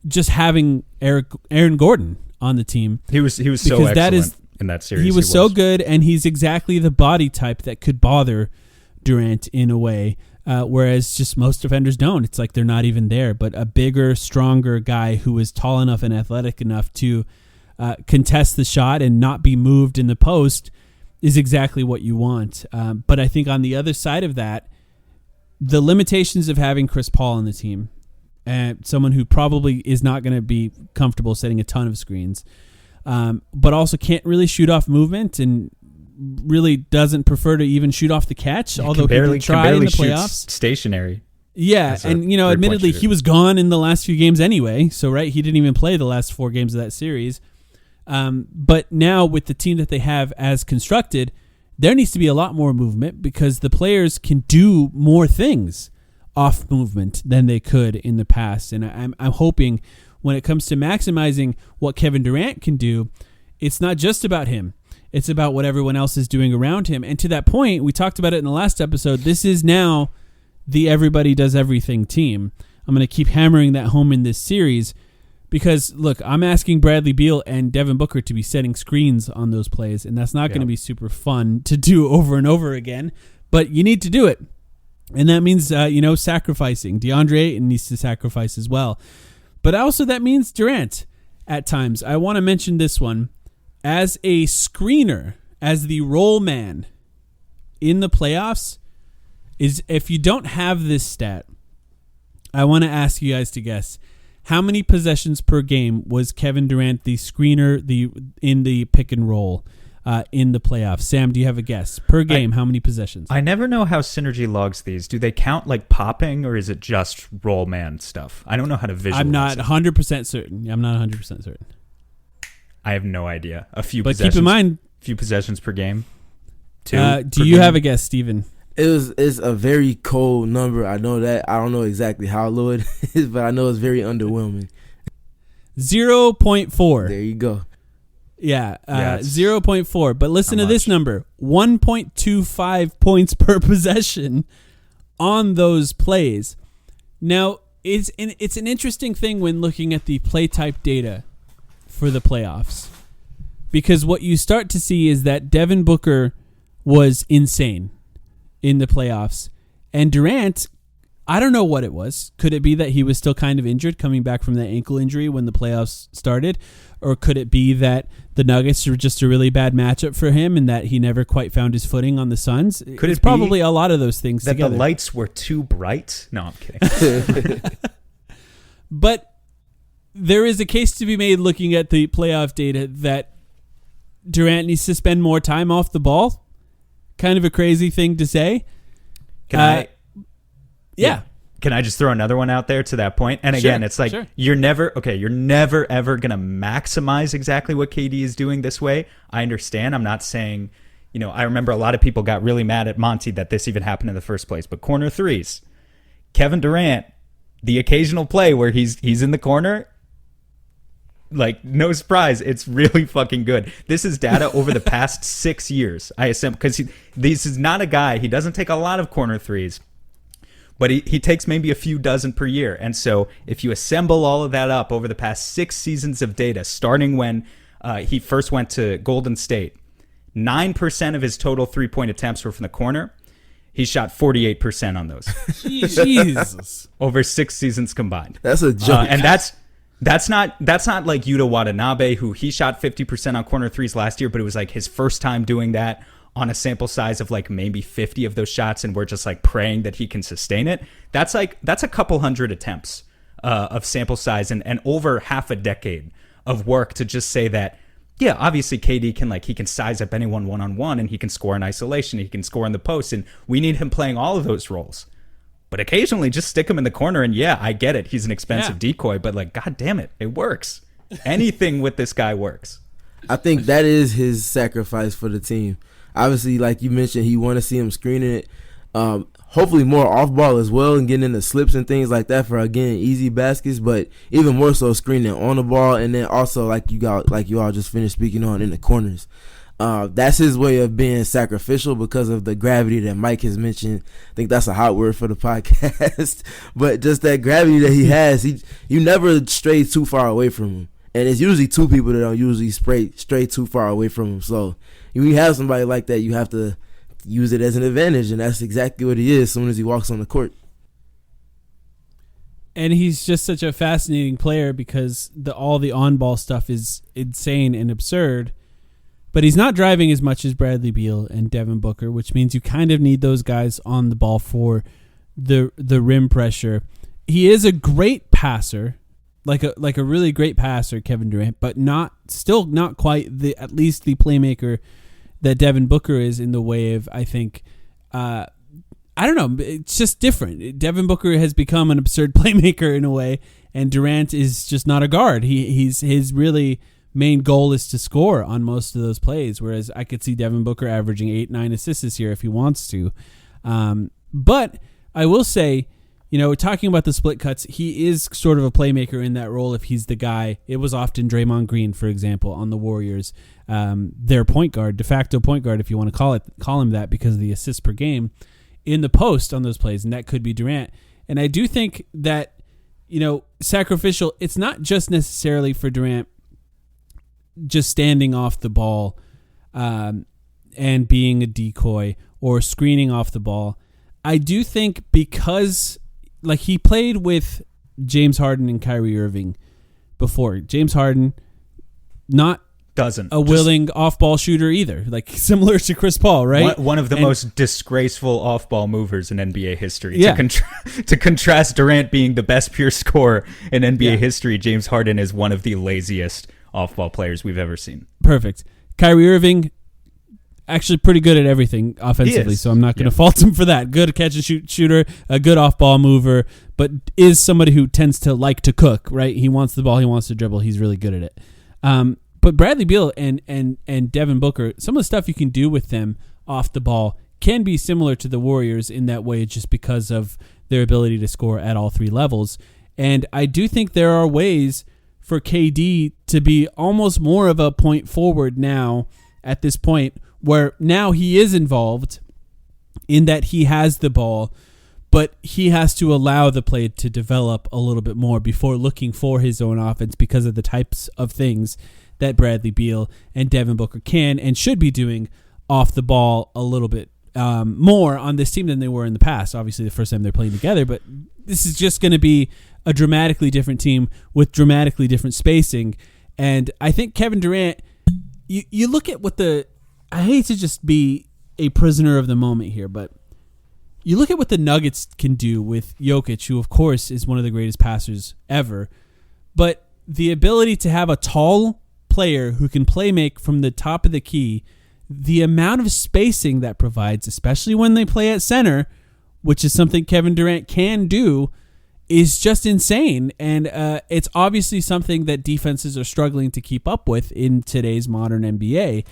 Just having Aaron Gordon on the team, he was so excellent in that series. He was so good, and he's exactly the body type that could bother Durant in a way. Whereas just most defenders don't. It's like they're not even there. But a bigger, stronger guy who is tall enough and athletic enough to contest the shot and not be moved in the post is exactly what you want. But I think on the other side of that, the limitations of having Chris Paul on the team, and someone who probably is not going to be comfortable setting a ton of screens, but also can't really shoot off movement and really doesn't prefer to even shoot off the catch, although he can try in the playoffs. Stationary. Yeah, and, you know, admittedly, he was gone in the last few games anyway, so, right, he didn't even play the last 4 games of that series. But now with the team that they have as constructed, there needs to be a lot more movement because the players can do more things off movement than they could in the past. And I'm hoping when it comes to maximizing what Kevin Durant can do, it's not just about him. It's about what everyone else is doing around him. And to that point, we talked about it in the last episode, this is now the everybody does everything team. I'm going to keep hammering that home in this series because, look, I'm asking Bradley Beal and Devin Booker to be setting screens on those plays, and that's not going to be super fun to do over and over again, but you need to do it. And that means, sacrificing. DeAndre Ayton needs to sacrifice as well. But also that means Durant at times. I want to mention this one. As a screener, as the roll man in the playoffs, is if you don't have this stat, I want to ask you guys to guess. How many possessions per game was Kevin Durant the screener in the pick and roll? in the playoffs. Sam, do you have a guess? Per game, how many possessions? I never know how Synergy logs these. Do they count like popping, or is it just roll man stuff? I don't know how to visualize I'm not 100% certain. I'm not 100% certain. I have no idea. But keep in mind, few possessions per game. Two. Do you have a guess, Steven? It's a very cold number. I know that. I don't know exactly how low it is, but I know it's very underwhelming. 0.4. There you go. Yeah, 0.4. But listen to this number: 1.25 points per possession on those plays. Now, it's an interesting thing when looking at the play type data for the playoffs, because what you start to see is that Devin Booker was insane in the playoffs, and Durant, I don't know what it was. Could it be that he was still kind of injured coming back from that ankle injury when the playoffs started? Or could it be that the Nuggets were just a really bad matchup for him and that he never quite found his footing on the Suns? Could it probably a lot of those things that together. The lights were too bright? No, I'm kidding. But there is a case to be made looking at the playoff data that Durant needs to spend more time off the ball. Kind of a crazy thing to say. Can I? Yeah. Can I just throw another one out there to that point? And again, it's like you're never ever going to maximize exactly what KD is doing this way. I understand. I'm not saying, I remember a lot of people got really mad at Monty that this even happened in the first place. But corner threes, Kevin Durant, the occasional play where he's in the corner, like, no surprise, it's really fucking good. This is data over the past 6 years, I assume, because this is not a guy, he doesn't take a lot of corner threes, but he takes maybe a few dozen per year. And so if you assemble all of that up over the past 6 seasons of data, starting when he first went to Golden State, 9% of his total three-point attempts were from the corner. He shot 48% on those. Jesus. Over 6 seasons combined. That's a joke. And that's not like Yuta Watanabe, who he shot 50% on corner threes last year, but it was like his first time doing that on a sample size of like maybe 50 of those shots, and we're just like praying that he can sustain it. That's a couple hundred attempts of sample size and over half a decade of work to just say that, yeah, obviously KD can size up anyone one-on-one, and he can score in isolation, he can score in the post, and we need him playing all of those roles. But occasionally just stick him in the corner, and yeah, I get it. He's an expensive decoy, but like, God damn it, it works. Anything with this guy works. I think that is his sacrifice for the team. Obviously, like you mentioned, he want to see him screening it. Hopefully more off ball as well, and getting into slips and things like that for, again, easy baskets, but even more so screening on the ball, and then also like you all just finished speaking on, in the corners. That's his way of being sacrificial because of the gravity that Mike has mentioned. I think that's a hot word for the podcast. But just that gravity that he has, you never stray too far away from him. And it's usually two people that don't usually stray too far away from him. So when you have somebody like that, you have to use it as an advantage, and that's exactly what he is as soon as he walks on the court. And he's just such a fascinating player because all the on-ball stuff is insane and absurd. But he's not driving as much as Bradley Beal and Devin Booker, which means you kind of need those guys on the ball for the rim pressure. He is a great passer, like a really great passer, Kevin Durant, but still not quite at least the playmaker that Devin Booker is, in the way of, I think, I don't know, it's just different. Devin Booker has become an absurd playmaker in a way, and Durant is just not a guard. His really main goal is to score on most of those plays, whereas I could see Devin Booker averaging 8-9 assists this year if he wants to. But I will say, talking about the split cuts, he is sort of a playmaker in that role if he's the guy. It was often Draymond Green, for example, on the Warriors, their point guard, de facto point guard, if you want to call him that, because of the assists per game in the post on those plays, and that could be Durant. And I do think that, sacrificial, it's not just necessarily for Durant just standing off the ball and being a decoy or screening off the ball. I do think because, like, he played with James Harden and Kyrie Irving before. James Harden, not willing off-ball shooter either, like similar to Chris Paul, right? One of the most disgraceful off-ball movers in NBA history. Yeah. To contrast Durant being the best pure scorer in NBA history, James Harden is one of the laziest off-ball players we've ever seen. Perfect. Kyrie Irving, actually pretty good at everything offensively, so I'm not going to fault him for that. Good catch and shoot shooter, a good off-ball mover, but is somebody who tends to like to cook, right? He wants the ball, he wants to dribble, he's really good at it. But Bradley Beal and Devin Booker, some of the stuff you can do with them off the ball can be similar to the Warriors in that way just because of their ability to score at all three levels. And I do think there are ways for KD to be almost more of a point forward now at this point, where now he is involved in that he has the ball, but he has to allow the play to develop a little bit more before looking for his own offense because of the types of things that Bradley Beal and Devin Booker can and should be doing off the ball a little bit more on this team than they were in the past. Obviously, the first time they're playing together, but this is just going to be a dramatically different team with dramatically different spacing. And I think Kevin Durant, you look at what I hate to just be a prisoner of the moment here, but you look at what the Nuggets can do with Jokic, who, of course, is one of the greatest passers ever, but the ability to have a tall player who can play make from the top of the key, the amount of spacing that provides, especially when they play at center, which is something Kevin Durant can do, is just insane. And it's obviously something that defenses are struggling to keep up with in today's modern NBA.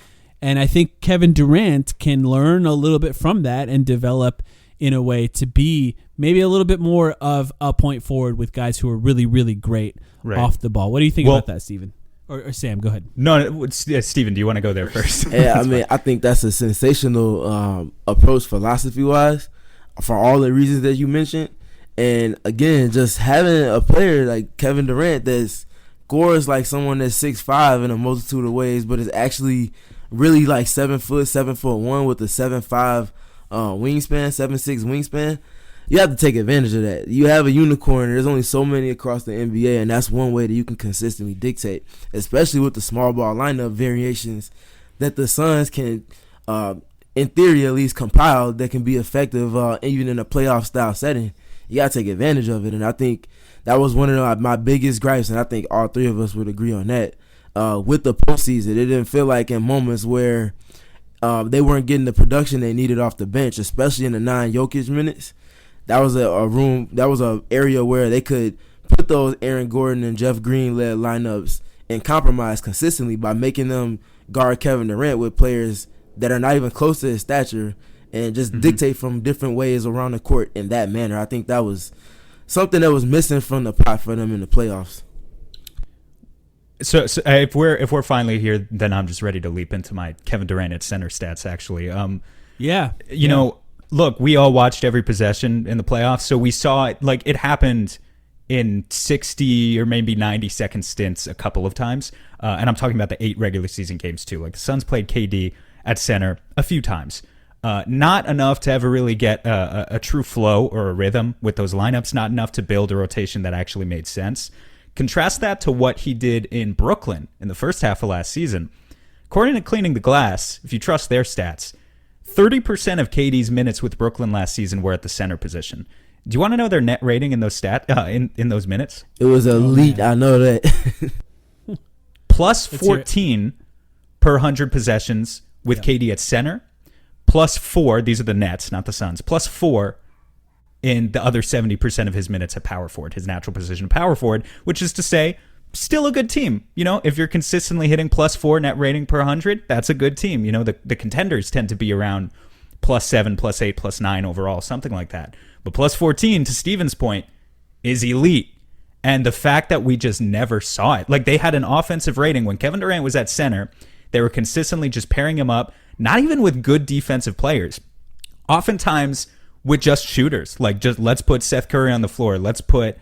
And I think Kevin Durant can learn a little bit from that and develop in a way to be maybe a little bit more of a point forward with guys who are really, really great off the ball. What do you think about that, Steven? Or Sam, go ahead. No, Steven, do you want to go there first? Yeah, I mean, I think that's a sensational approach philosophy-wise for all the reasons that you mentioned. And, again, just having a player like Kevin Durant that scores like someone that's 6'5" in a multitude of ways, but is actually really like 7 foot, 7'1" with a 7'5" wingspan, 7'6" wingspan. You have to take advantage of that. You have a unicorn. There's only so many across the NBA, and that's one way that you can consistently dictate, especially with the small ball lineup variations that the Suns can, in theory at least, compile that can be effective even in a playoff style setting. You got to take advantage of it, and I think that was one of my biggest gripes, and I think all three of us would agree on that. With the postseason, it didn't feel like in moments where they weren't getting the production they needed off the bench, especially in the 9 Jokic minutes. That was a area where they could put those Aaron Gordon and Jeff Green led lineups and compromise consistently by making them guard Kevin Durant with players that are not even close to his stature and just dictate from different ways around the court in that manner. I think that was something that was missing from the pot for them in the playoffs. So if we're finally here, then I'm just ready to leap into my Kevin Durant at center stats. Actually, you know, look, we all watched every possession in the playoffs, so we saw it. Like, it happened in 60 or maybe 90-second stints a couple of times, and I'm talking about the 8 regular season games too. Like, the Suns played KD at center a few times, not enough to ever really get a true flow or a rhythm with those lineups. Not enough to build a rotation that actually made sense. Contrast that to what he did in Brooklyn in the first half of last season. According to Cleaning the Glass, if you trust their stats, 30% of KD's minutes with Brooklyn last season were at the center position. Do you want to know their net rating in those in those minutes? It was elite. I know that. Plus 14 per 100 possessions with KD at center. Plus 4, these are the Nets, not the Suns. Plus 4 in the other 70% of his minutes at power forward, his natural position of power forward, which is to say, still a good team. You know, if you're consistently hitting plus 4 net rating per 100, that's a good team. You know, the contenders tend to be around plus 7, plus 8, plus 9 overall, something like that. But plus 14, to Steven's point, is elite. And the fact that we just never saw it. Like, they had an offensive rating when Kevin Durant was at center. They were consistently just pairing him up, not even with good defensive players. Oftentimes with just shooters. Like, just let's put Seth Curry on the floor. Let's put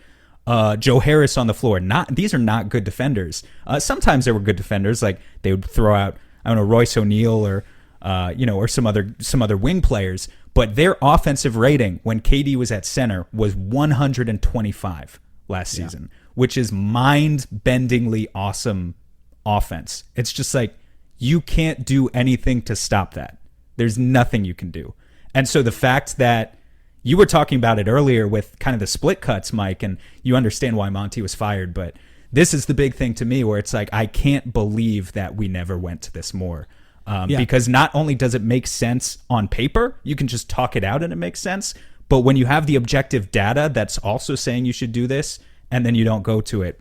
Joe Harris on the floor. These are not good defenders. Sometimes they were good defenders. Like, they would throw out, I don't know, Royce O'Neal or or some other wing players. But their offensive rating when KD was at center was 125 last season, which is mind-bendingly awesome offense. It's just like, you can't do anything to stop that. There's nothing you can do. And so the fact that you were talking about it earlier with kind of the split cuts, Mike, and you understand why Monty was fired, but this is the big thing to me where it's like, I can't believe that we never went to this more. Because not only does it make sense on paper, you can just talk it out and it makes sense. But when you have the objective data that's also saying you should do this, and then you don't go to it,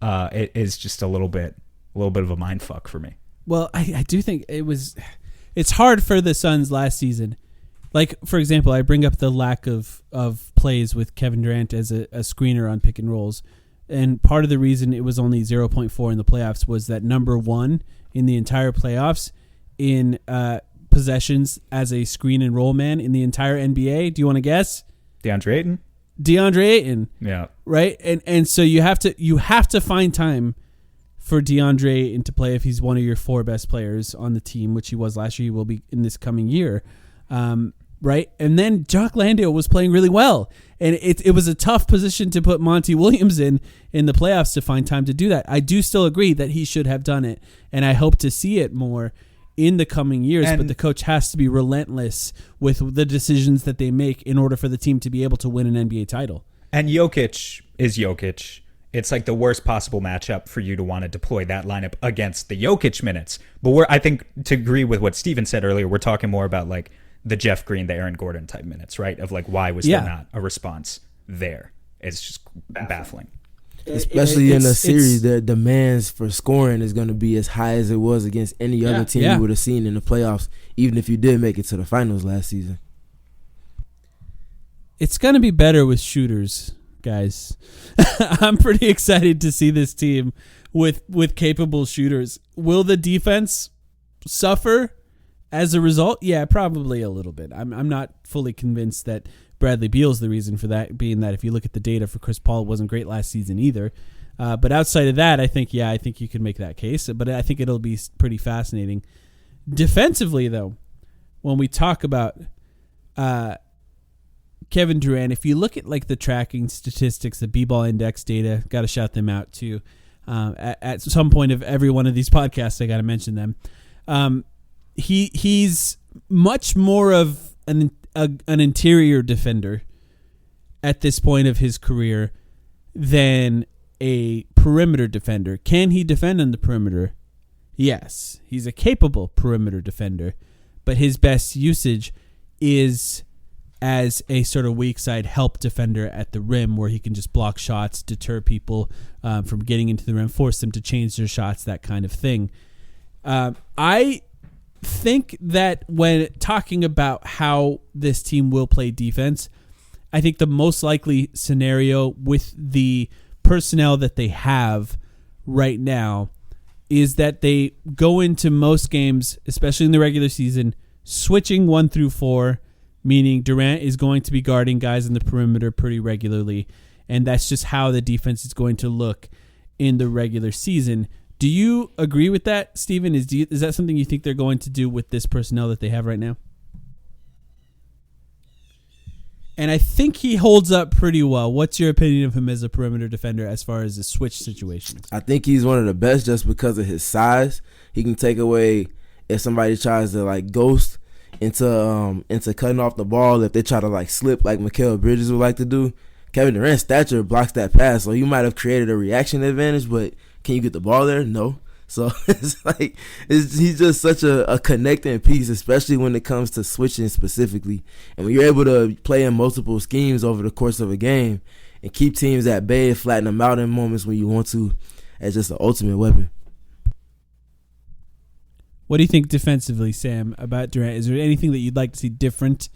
it is just a little bit of a mind fuck for me. Well, I do think it's hard for the Suns last season. Like, for example, I bring up the lack of plays with Kevin Durant as a screener on pick and rolls. And part of the reason it was only 0.4 in the playoffs was that number one in the entire playoffs in possessions as a screen and roll man in the entire NBA. Do you want to guess? DeAndre Ayton. Yeah. Right? And so you have to find time for DeAndre Ayton to play if he's one of your four best players on the team, which he was last year, he will be in this coming year. Right? And then Jock Landale was playing really well. And it was a tough position to put Monty Williams in the playoffs to find time to do that. I do still agree that he should have done it, and I hope to see it more in the coming years, but the coach has to be relentless with the decisions that they make in order for the team to be able to win an NBA title. And Jokic is Jokic. It's like the worst possible matchup for you to want to deploy that lineup against the Jokic minutes. But I think, to agree with what Steven said earlier, we're talking more about like the Jeff Green, the Aaron Gordon type minutes, right? Of like, why was there not a response there? It's just baffling. Especially in a series, the demands for scoring is going to be as high as it was against any other team you would have seen in the playoffs, even if you did make it to the finals last season. It's going to be better with shooters, guys. I'm pretty excited to see this team with capable shooters. Will the defense suffer as a result? Yeah, probably a little bit. I'm not fully convinced that Bradley Beal's the reason for that, being that if you look at the data for Chris Paul, it wasn't great last season either. But outside of that, I think you could make that case. But I think it'll be pretty fascinating. Defensively, though, when we talk about Kevin Durant, if you look at like the tracking statistics, the B-ball index data, got to shout them out too. At some point of every one of these podcasts, I got to mention them. He's much more of an interior defender at this point of his career than a perimeter defender. Can he defend on the perimeter? Yes, he's a capable perimeter defender, but his best usage is as a sort of weak side help defender at the rim, where he can just block shots, deter people from getting into the rim, force them to change their shots, that kind of thing. I think that when talking about how this team will play defense, I think the most likely scenario with the personnel that they have right now is that they go into most games, especially in the regular season, switching 1 through 4, meaning Durant is going to be guarding guys in the perimeter pretty regularly, and that's just how the defense is going to look in the regular season. Do you agree with that, Steven? Is that something you think they're going to do with this personnel that they have right now? And I think he holds up pretty well. What's your opinion of him as a perimeter defender as far as the switch situations? I think he's one of the best just because of his size. He can take away if somebody tries to like ghost into cutting off the ball, if they try to like slip like Mikal Bridges would like to do. Kevin Durant's stature blocks that pass, so you might have created a reaction advantage, but can you get the ball there? No. So it's like he's just such a connecting piece, especially when it comes to switching specifically. And when you're able to play in multiple schemes over the course of a game and keep teams at bay and flatten them out in moments when you want to, it's just the ultimate weapon. What do you think defensively, Sam, about Durant? Is there anything that you'd like to see different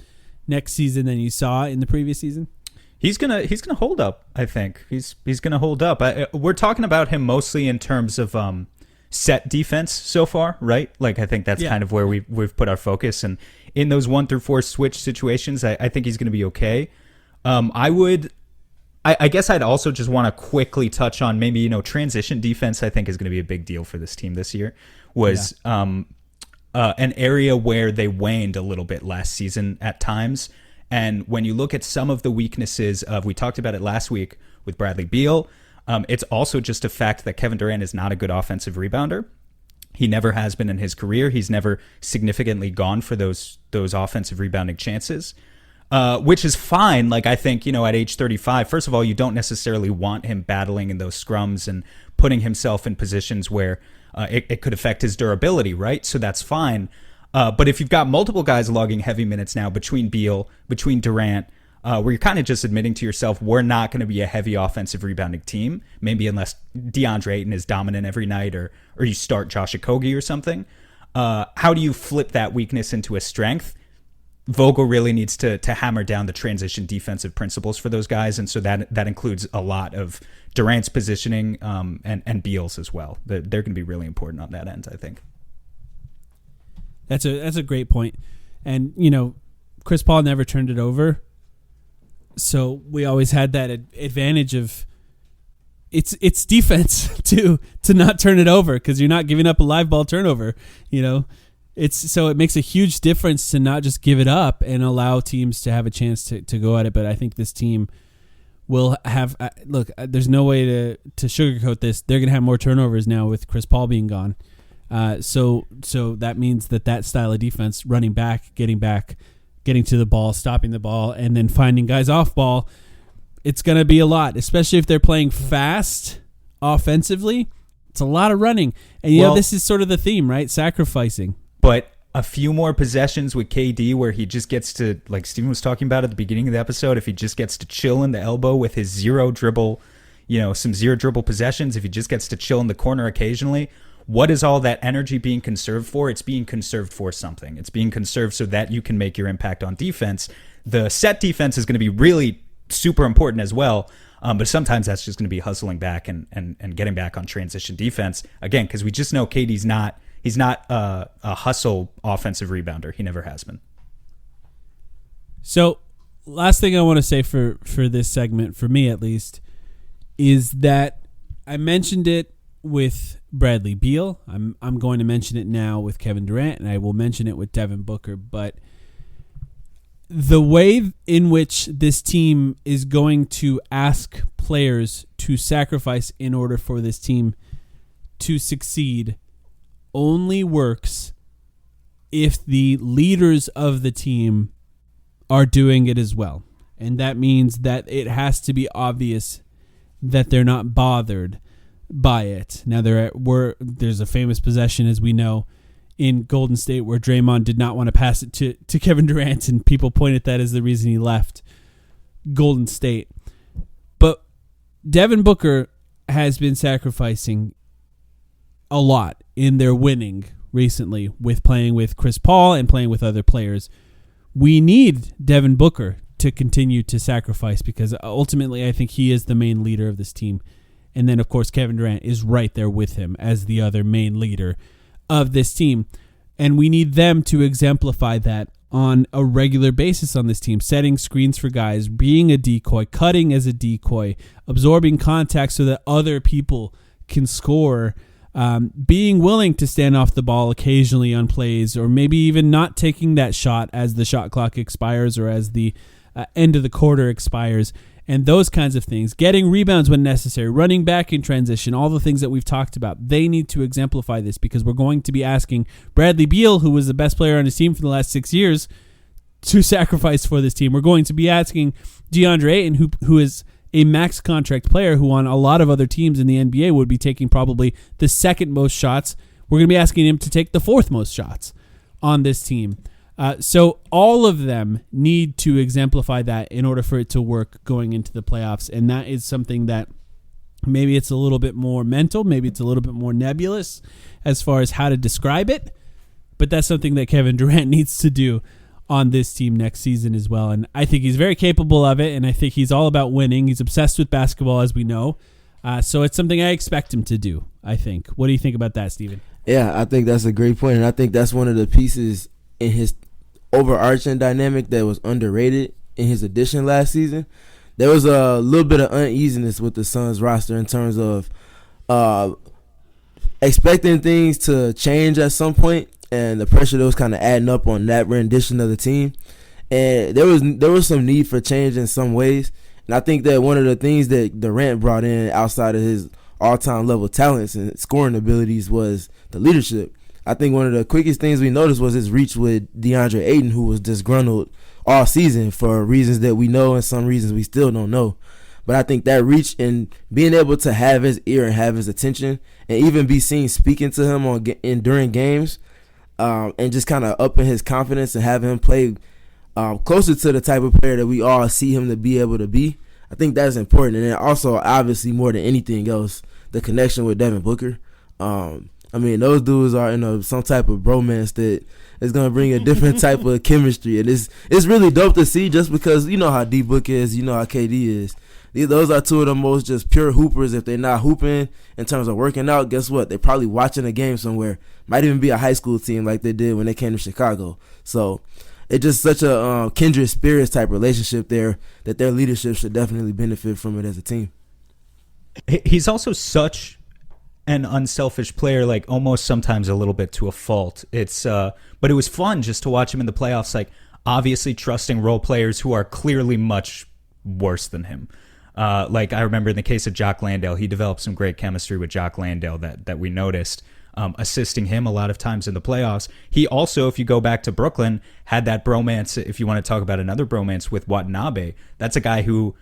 next season than you saw in the previous season? He's gonna hold up. I think he's gonna hold up. We're talking about him mostly in terms of set defense so far, right? Like I think that's kind of where we've put our focus, and in those 1 through 4 switch situations, I think he's gonna be okay. I guess I'd also just want to quickly touch on maybe transition defense. I think is gonna be a big deal for this team this year. Was an area where they waned a little bit last season at times. And when you look at some of the weaknesses we talked about it last week with Bradley Beal, it's also just a fact that Kevin Durant is not a good offensive rebounder. He never has been in his career. He's never significantly gone for those offensive rebounding chances, which is fine. Like I think, at age 35, first of all, you don't necessarily want him battling in those scrums and putting himself in positions where it could affect his durability, right? So that's fine. But if you've got multiple guys logging heavy minutes now between Beal, between Durant, where you're kind of just admitting to yourself, we're not going to be a heavy offensive rebounding team, maybe unless DeAndre Ayton is dominant every night or you start Josh Okogie or something. How do you flip that weakness into a strength? Vogel really needs to hammer down the transition defensive principles for those guys, and so that includes a lot of Durant's positioning and Beal's as well. They're going to be really important on that end, I think. That's a great point. And, Chris Paul never turned it over. So we always had that advantage of it's defense to not turn it over because you're not giving up a live ball turnover. So it makes a huge difference to not just give it up and allow teams to have a chance to go at it. But I think this team will have look. There's no way to sugarcoat this. They're going to have more turnovers now with Chris Paul being gone. So that means that style of defense, running back, getting to the ball, stopping the ball, and then finding guys off ball, it's going to be a lot, especially if they're playing fast offensively. It's a lot of running. And, this is sort of the theme, right? Sacrificing. But a few more possessions with KD where he just gets to, like Steven was talking about at the beginning of the episode, if he just gets to chill in the elbow with his zero dribble possessions, if he just gets to chill in the corner occasionally, what is all that energy being conserved for? It's being conserved for something. It's being conserved so that you can make your impact on defense. The set defense is going to be really super important as well. But sometimes that's just going to be hustling back and getting back on transition defense. Again, because we just know KD's not a hustle offensive rebounder. He never has been. So last thing I want to say for this segment, for me at least, is that I mentioned it with Bradley Beal. I'm going to mention it now with Kevin Durant, and I will mention it with Devin Booker. But the way in which this team is going to ask players to sacrifice in order for this team to succeed only works if the leaders of the team are doing it as well. And that means that it has to be obvious that they're not bothered by it. Now, there's a famous possession, as we know, in Golden State where Draymond did not want to pass it to Kevin Durant, and people point at that as the reason he left Golden State. But Devin Booker has been sacrificing a lot in their winning recently with playing with Chris Paul and playing with other players. We need Devin Booker to continue to sacrifice because ultimately I think he is the main leader of this team. And then, of course, Kevin Durant is right there with him as the other main leader of this team. And we need them to exemplify that on a regular basis on this team, setting screens for guys, being a decoy, cutting as a decoy, absorbing contact so that other people can score, being willing to stand off the ball occasionally on plays, or maybe even not taking that shot as the shot clock expires or as the end of the quarter expires. And those kinds of things, getting rebounds when necessary, running back in transition, all the things that we've talked about, they need to exemplify this because we're going to be asking Bradley Beal, who was the best player on his team for the last 6 years, to sacrifice for this team. We're going to be asking DeAndre Ayton, who is a max contract player who on a lot of other teams in the NBA would be taking probably the second most shots. We're going to be asking him to take the fourth most shots on this team. So all of them need to exemplify that in order for it to work going into the playoffs. And that is something that maybe it's a little bit more mental, maybe it's a little bit more nebulous as far as how to describe it. But that's something that Kevin Durant needs to do on this team next season as well. And I think he's very capable of it. And I think he's all about winning. He's obsessed with basketball, as we know. So it's something I expect him to do, I think. What do you think about that, Steven? Yeah, I think that's a great point. And I think that's one of the pieces in his overarching dynamic that was underrated in his addition last season. There was a little bit of uneasiness with the Suns roster in terms of expecting things to change at some point, and the pressure that was kind of adding up on that rendition of the team. And there was some need for change in some ways. And I think that one of the things that Durant brought in outside of his all-time level talents and scoring abilities was the leadership. I think one of the quickest things we noticed was his reach with DeAndre Ayton, who was disgruntled all season for reasons that we know and some reasons we still don't know. But I think that reach and being able to have his ear and have his attention and even be seen speaking to him during games, and just kind of upping his confidence and having him play closer to the type of player that we all see him to be able to be, I think that's important. And then also, obviously, more than anything else, the connection with Devin Booker. I mean, those dudes are in some type of bromance that is going to bring a different type of chemistry. And it's really dope to see just because you know how D-Book is, you know how KD is. Those are two of the most just pure hoopers. If they're not hooping in terms of working out, guess what? They're probably watching a game somewhere. Might even be a high school team like they did when they came to Chicago. So it's just such a kindred spirits type relationship there that their leadership should definitely benefit from it as a team. He's also such an unselfish player, like almost sometimes a little bit to a fault. But it was fun just to watch him in the playoffs, like obviously trusting role players who are clearly much worse than him. Like I remember in the case of Jock Landale, he developed some great chemistry with Jock Landale that we noticed, assisting him a lot of times in the playoffs. He also, if you go back to Brooklyn, had that bromance, if you want to talk about another bromance, with Watanabe. That's a guy who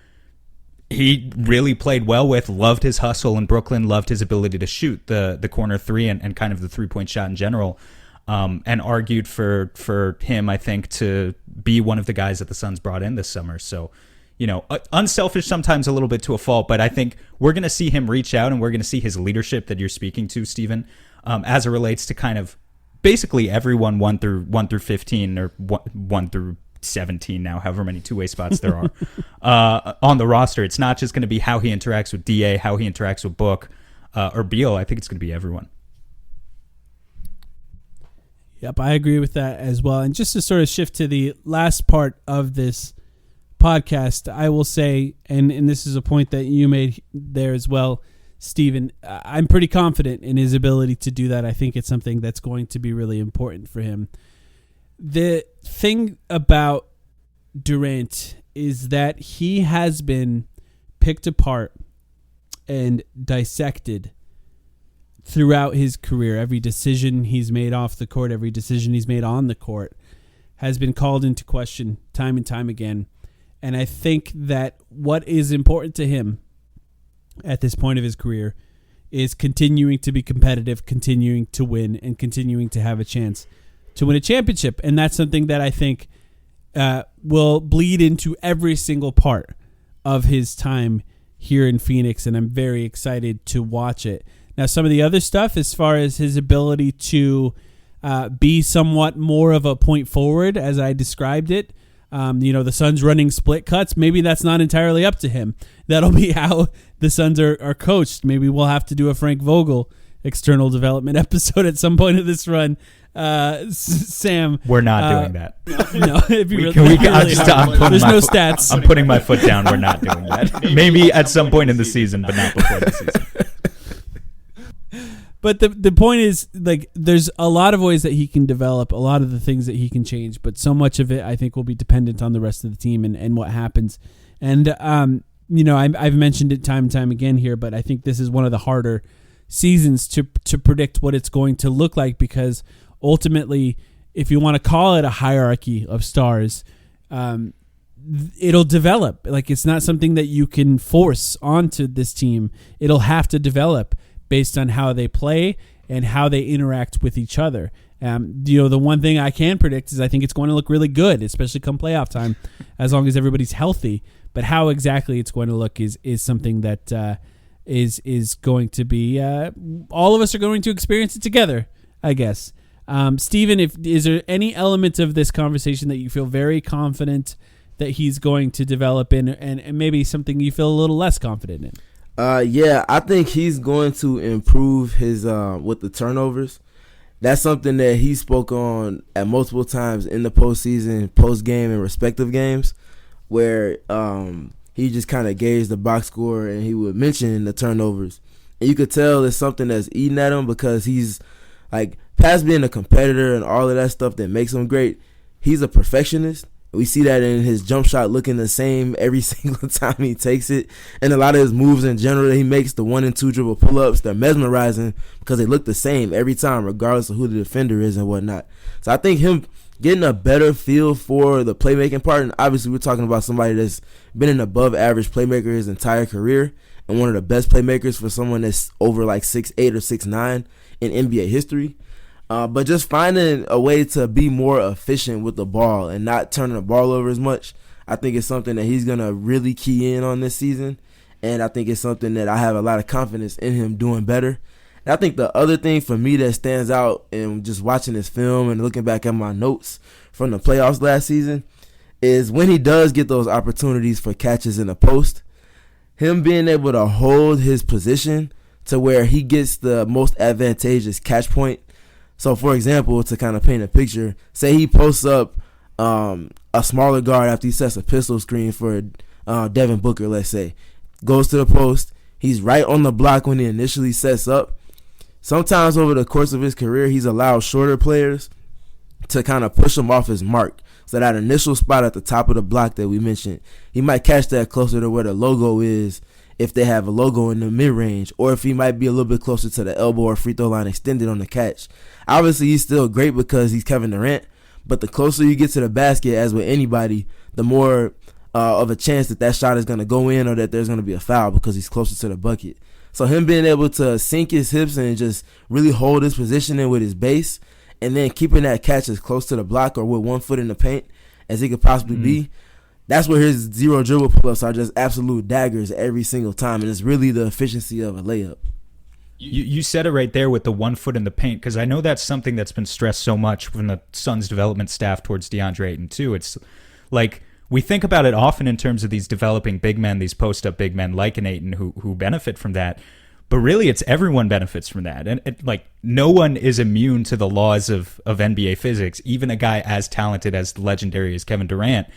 he really played well with, loved his hustle in Brooklyn, loved his ability to shoot the corner three and kind of the three-point shot in general, and argued for him, I think, to be one of the guys that the Suns brought in this summer. So, you know, unselfish sometimes a little bit to a fault, but I think we're going to see him reach out and we're going to see his leadership that you're speaking to, Stephen, as it relates to kind of basically everyone 1 through 15 or 1 through 17 now, however many two-way spots there are on the roster. It's not just going to be how he interacts with DA, how he interacts with Book or Beal. I think it's going to be everyone. Yep, I agree with that as well. And just to sort of shift to the last part of this podcast, I will say, and this is a point that you made there as well, Stephen, I'm pretty confident in his ability to do that. I think it's something that's going to be really important for him. The thing about Durant is that he has been picked apart and dissected throughout his career. Every decision he's made off the court, every decision he's made on the court has been called into question time and time again. And I think that what is important to him at this point of his career is continuing to be competitive, continuing to win, and continuing to have a chance to win a championship. And that's something that I think will bleed into every single part of his time here in Phoenix, and I'm very excited to watch it. Now, some of the other stuff, as far as his ability to be somewhat more of a point forward, as I described it, the Suns running split cuts, maybe that's not entirely up to him. That'll be how the Suns are coached. Maybe we'll have to do a Frank Vogel external development episode at some point of this run. Sam, we're not doing that. No, if you there's no stats. I'm putting my foot down. We're not doing that. Maybe at some point in the season, but not before the season. But the point is, like, there's a lot of ways that he can develop, a lot of the things that he can change, but so much of it, I think, will be dependent on the rest of the team and what happens. And, I've mentioned it time and time again here, but I think this is one of the harder seasons to predict what it's going to look like, because ultimately, if you want to call it a hierarchy of stars, it'll develop. Like, it's not something that you can force onto this team. It'll have to develop based on how they play and how they interact with each other. The one thing I can predict is I think it's going to look really good, especially come playoff time, as long as everybody's healthy. But how exactly it's going to look is something that is going to be all of us are going to experience it together, I guess. Stephen, is there any element of this conversation that you feel very confident that he's going to develop in, and maybe something you feel a little less confident in? Yeah, I think he's going to improve his with the turnovers. That's something that he spoke on at multiple times in the postseason, post-game, and respective games, where he just kind of gauged the box score and he would mention the turnovers. And you could tell it's something that's eating at him, because he's, like, past being a competitor and all of that stuff that makes him great, he's a perfectionist. We see that in his jump shot looking the same every single time he takes it. And a lot of his moves in general that he makes, the 1 and 2 dribble pull-ups, they're mesmerizing because they look the same every time, regardless of who the defender is and whatnot. So I think him getting a better feel for the playmaking part, and obviously we're talking about somebody that's been an above-average playmaker his entire career and one of the best playmakers for someone that's over like 6'8 or 6'9 in NBA history. But just finding a way to be more efficient with the ball and not turning the ball over as much, I think it's something that he's going to really key in on this season. And I think it's something that I have a lot of confidence in him doing better. And I think the other thing for me that stands out in just watching this film and looking back at my notes from the playoffs last season is when he does get those opportunities for catches in the post, him being able to hold his position to where he gets the most advantageous catch point. So, for example, to kind of paint a picture, say he posts up a smaller guard after he sets a pistol screen for Devin Booker, let's say. Goes to the post. He's right on the block when he initially sets up. Sometimes over the course of his career, he's allowed shorter players to kind of push him off his mark. So that initial spot at the top of the block that we mentioned, he might catch that closer to where the logo is if they have a logo in the mid-range, or if he might be a little bit closer to the elbow or free throw line extended on the catch. Obviously, he's still great because he's Kevin Durant, but the closer you get to the basket, as with anybody, the more of a chance that shot is going to go in or that there's going to be a foul because he's closer to the bucket. So him being able to sink his hips and just really hold his positioning with his base and then keeping that catch as close to the block or with 1 foot in the paint as he could possibly be, that's where his zero dribble pull-ups are just absolute daggers every single time, and it's really the efficiency of a layup. You said it right there with the 1 foot in the paint, because I know that's something that's been stressed so much from the Suns development staff towards DeAndre Ayton too. It's like we think about it often in terms of these developing big men, these post-up big men like an Ayton who benefit from that. But really, it's everyone benefits from that. And like no one is immune to the laws of NBA physics, even a guy as talented as legendary as Kevin Durant.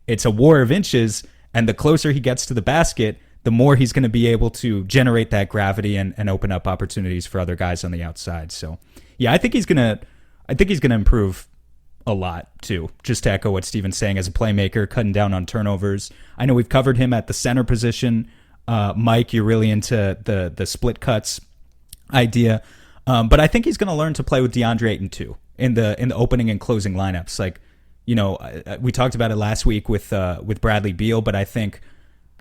It's a war of inches, and the closer he gets to the basket, the more he's going to be able to generate that gravity and open up opportunities for other guys on the outside. So, yeah, I think he's gonna improve a lot too. Just to echo what Steven's saying as a playmaker, cutting down on turnovers. I know we've covered him at the center position. Mike, you're really into the split cuts idea, but I think he's going to learn to play with DeAndre Ayton too in the opening and closing lineups. Like, you know, we talked about it last week with Bradley Beal, but I think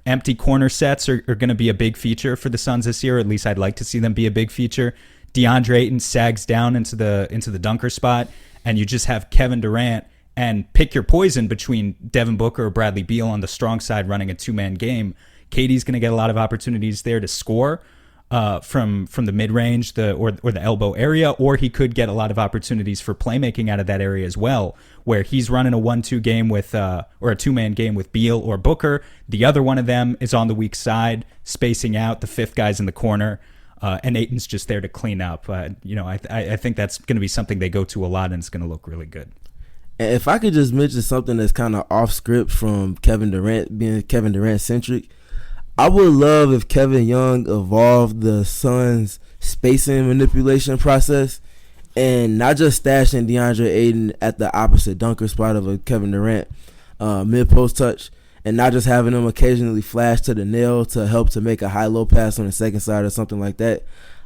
empty corner sets are going to be a big feature for the Suns this year. At least I'd like to see them be a big feature. DeAndre Ayton sags down into the dunker spot, and you just have Kevin Durant and pick your poison between Devin Booker or Bradley Beal on the strong side running a two-man game. KD's going to get a lot of opportunities there to score from the mid-range or the elbow area, or he could get a lot of opportunities for playmaking out of that area as well, where he's running a 1-2 game with or a two-man game with Beal or Booker. The other one of them is on the weak side, spacing out. The fifth guy's in the corner, and Ayton's just there to clean up. I think that's going to be something they go to a lot, and it's going to look really good. And if I could just mention something that's kind of off script from Kevin Durant, being Kevin Durant centric, I would love if Kevin Young evolved the Suns' spacing manipulation process and not just stashing DeAndre Ayton at the opposite dunker spot of a Kevin Durant mid-post touch, and not just having him occasionally flash to the nail to help to make a high-low pass on the second side or something like that.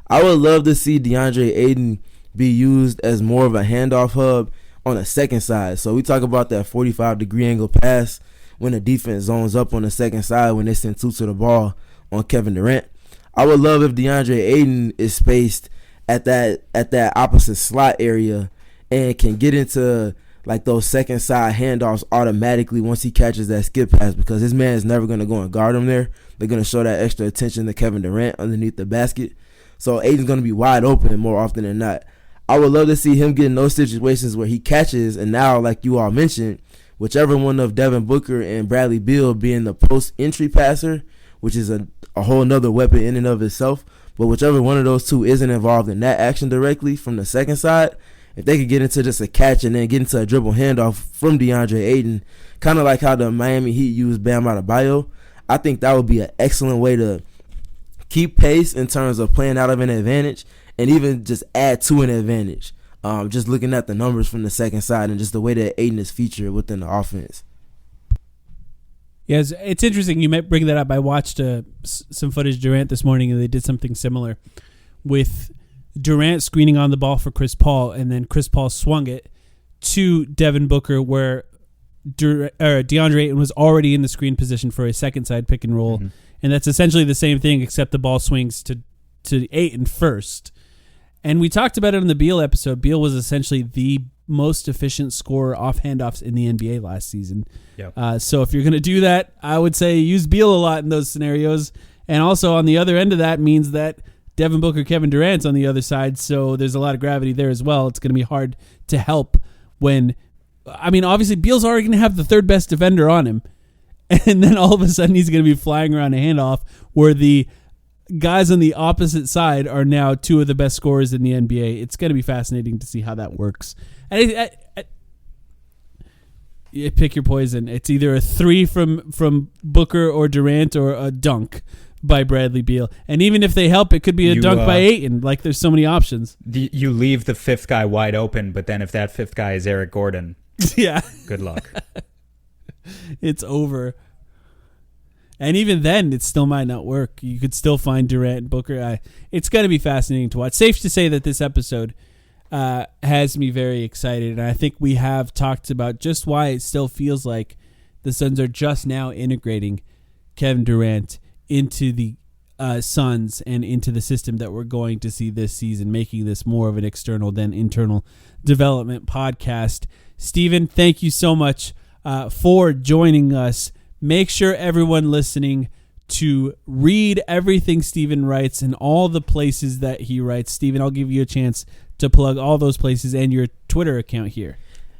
I would love to see DeAndre Ayton be used as more of a handoff hub on the second side. So we talk about that 45-degree angle pass when the defense zones up on the second side when they send two to the ball on Kevin Durant. I would love if DeAndre Ayton is spaced at that opposite slot area and can get into like those second side handoffs automatically once he catches that skip pass, because his man is never going to go and guard him there. They're going to show that extra attention to Kevin Durant underneath the basket. So Ayton's going to be wide open more often than not. I would love to see him get in those situations where he catches, and now, like you all mentioned, whichever one of Devin Booker and Bradley Beal being the post-entry passer, which is a whole nother weapon in and of itself, but whichever one of those two isn't involved in that action directly from the second side, if they could get into just a catch and then get into a dribble handoff from DeAndre Ayton, kind of like how the Miami Heat used Bam Adebayo, I think that would be an excellent way to keep pace in terms of playing out of an advantage and even just add to an advantage. Just looking at the numbers from the second side and just the way that Ayton is featured within the offense. Yes, it's interesting you might bring that up. I watched some footage of Durant this morning, and they did something similar with Durant screening on the ball for Chris Paul, and then Chris Paul swung it to Devin Booker, where DeAndre Ayton was already in the screen position for a second side pick and roll, and that's essentially the same thing, except the ball swings to Ayton first. And we talked about it in the Beal episode. Beal was essentially the most efficient scorer off handoffs in the NBA last season. Yep. So if you're going to do that, I would say use Beal a lot in those scenarios. And also on the other end of that means that Devin Booker, Kevin Durant's on the other side, so there's a lot of gravity there as well. It's going to be hard to help when, I mean, obviously Beal's already going to have the third best defender on him, and then all of a sudden he's going to be flying around a handoff where the guys on the opposite side are now two of the best scorers in the NBA. It's going to be fascinating to see how that works. And you pick your poison. It's either a three from Booker or Durant or a dunk by Bradley Beal. And even if they help, it could be a dunk by Ayton. Like, there's so many options. You leave the fifth guy wide open, but then if that fifth guy is Eric Gordon, yeah, good luck. It's over. And even then, it still might not work. You could still find Durant and Booker. It's going to be fascinating to watch. Safe to say that this episode has me very excited. And I think we have talked about just why it still feels like the Suns are just now integrating Kevin Durant into the Suns and into the system that we're going to see this season, making this more of an external than internal development podcast. Steven, thank you so much for joining us. Make sure everyone listening to read everything Steven writes and all the places that he writes. Steven, I'll give you a chance to plug all those places and your Twitter account here.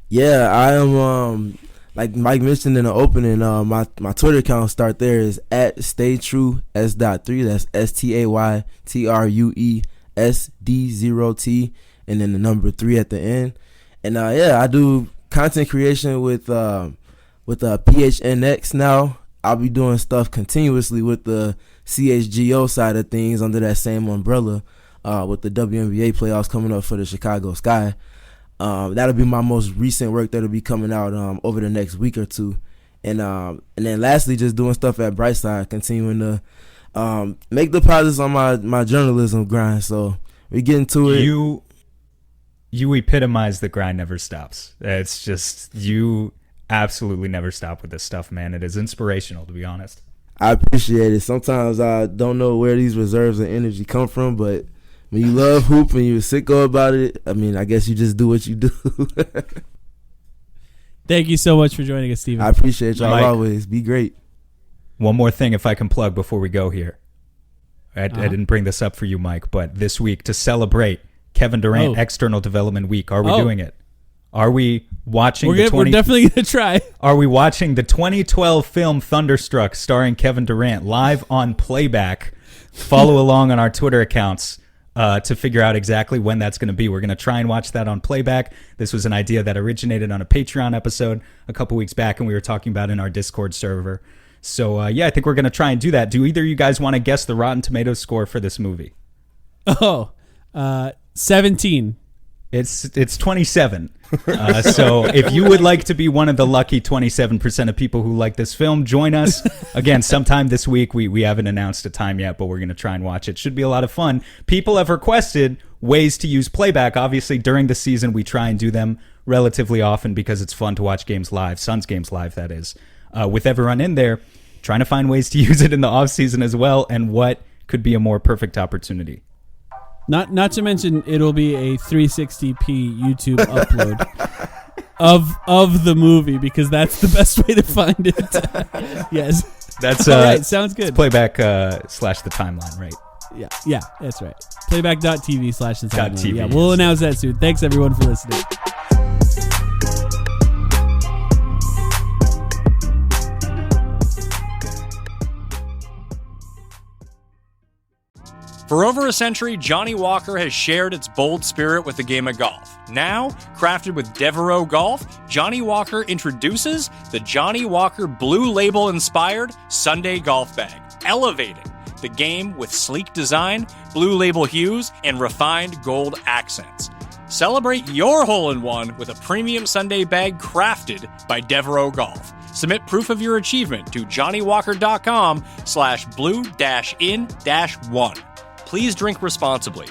Yeah, I am, like Mike mentioned in the opening, my Twitter account start there is at StayTrueS.3. That's STAYTrueSD0T and then the number 3 at the end. And I do content creation with PHNX now. I'll be doing stuff continuously with the CHGO side of things under that same umbrella with the WNBA playoffs coming up for the Chicago Sky. That'll be my most recent work that'll be coming out over the next week or two. And then lastly, just doing stuff at Brightside, continuing to make deposits on my journalism grind. So we get into it. You epitomize the grind never stops. It's just, you absolutely never stop with this stuff, man. It is inspirational, to be honest. I appreciate it. Sometimes I don't know where these reserves of energy come from, but when you love hoop and you're sicko about it, I mean, I guess you just do what you do. Thank you so much for joining us, Steven. I appreciate y'all Mike, always. Be great. One more thing, if I can plug before we go here. I didn't bring this up for you, Mike, but this week, to celebrate Kevin Durant External Development Week, are we doing it? Are we watching we're definitely going to try. Are we watching the 2012 film Thunderstruck starring Kevin Durant live on playback? Follow along on our Twitter accounts to figure out exactly when that's going to be. We're going to try and watch that on playback. This was an idea that originated on a Patreon episode a couple weeks back, and we were talking about it in our Discord server. So, I think we're going to try and do that. Do either of you guys want to guess the Rotten Tomatoes score for this movie? 17. It's 27. So if you would like to be one of the lucky 27% of people who like this film, join us. Again, sometime this week. We haven't announced a time yet, but we're going to try and watch it. Should be a lot of fun. People have requested ways to use playback. Obviously, during the season, we try and do them relatively often because it's fun to watch games live, Suns games live, that is. With everyone in there, trying to find ways to use it in the offseason as well, and what could be a more perfect opportunity. Not to mention, it'll be a 360p YouTube upload of the movie, because that's the best way to find it. Yes, that's all right. Sounds good. Playback / the timeline, right? Yeah, that's right. Playback.tv / the timeline. TV, yeah, we'll announce that soon. Thanks everyone for listening. For over a century, Johnny Walker has shared its bold spirit with the game of golf. Now, crafted with Devereaux Golf, Johnny Walker introduces the Johnny Walker Blue Label-inspired Sunday Golf Bag, elevating the game with sleek design, blue label hues, and refined gold accents. Celebrate your hole-in-one with a premium Sunday bag crafted by Devereaux Golf. Submit proof of your achievement to johnnywalker.com/blue-in-1. Please drink responsibly.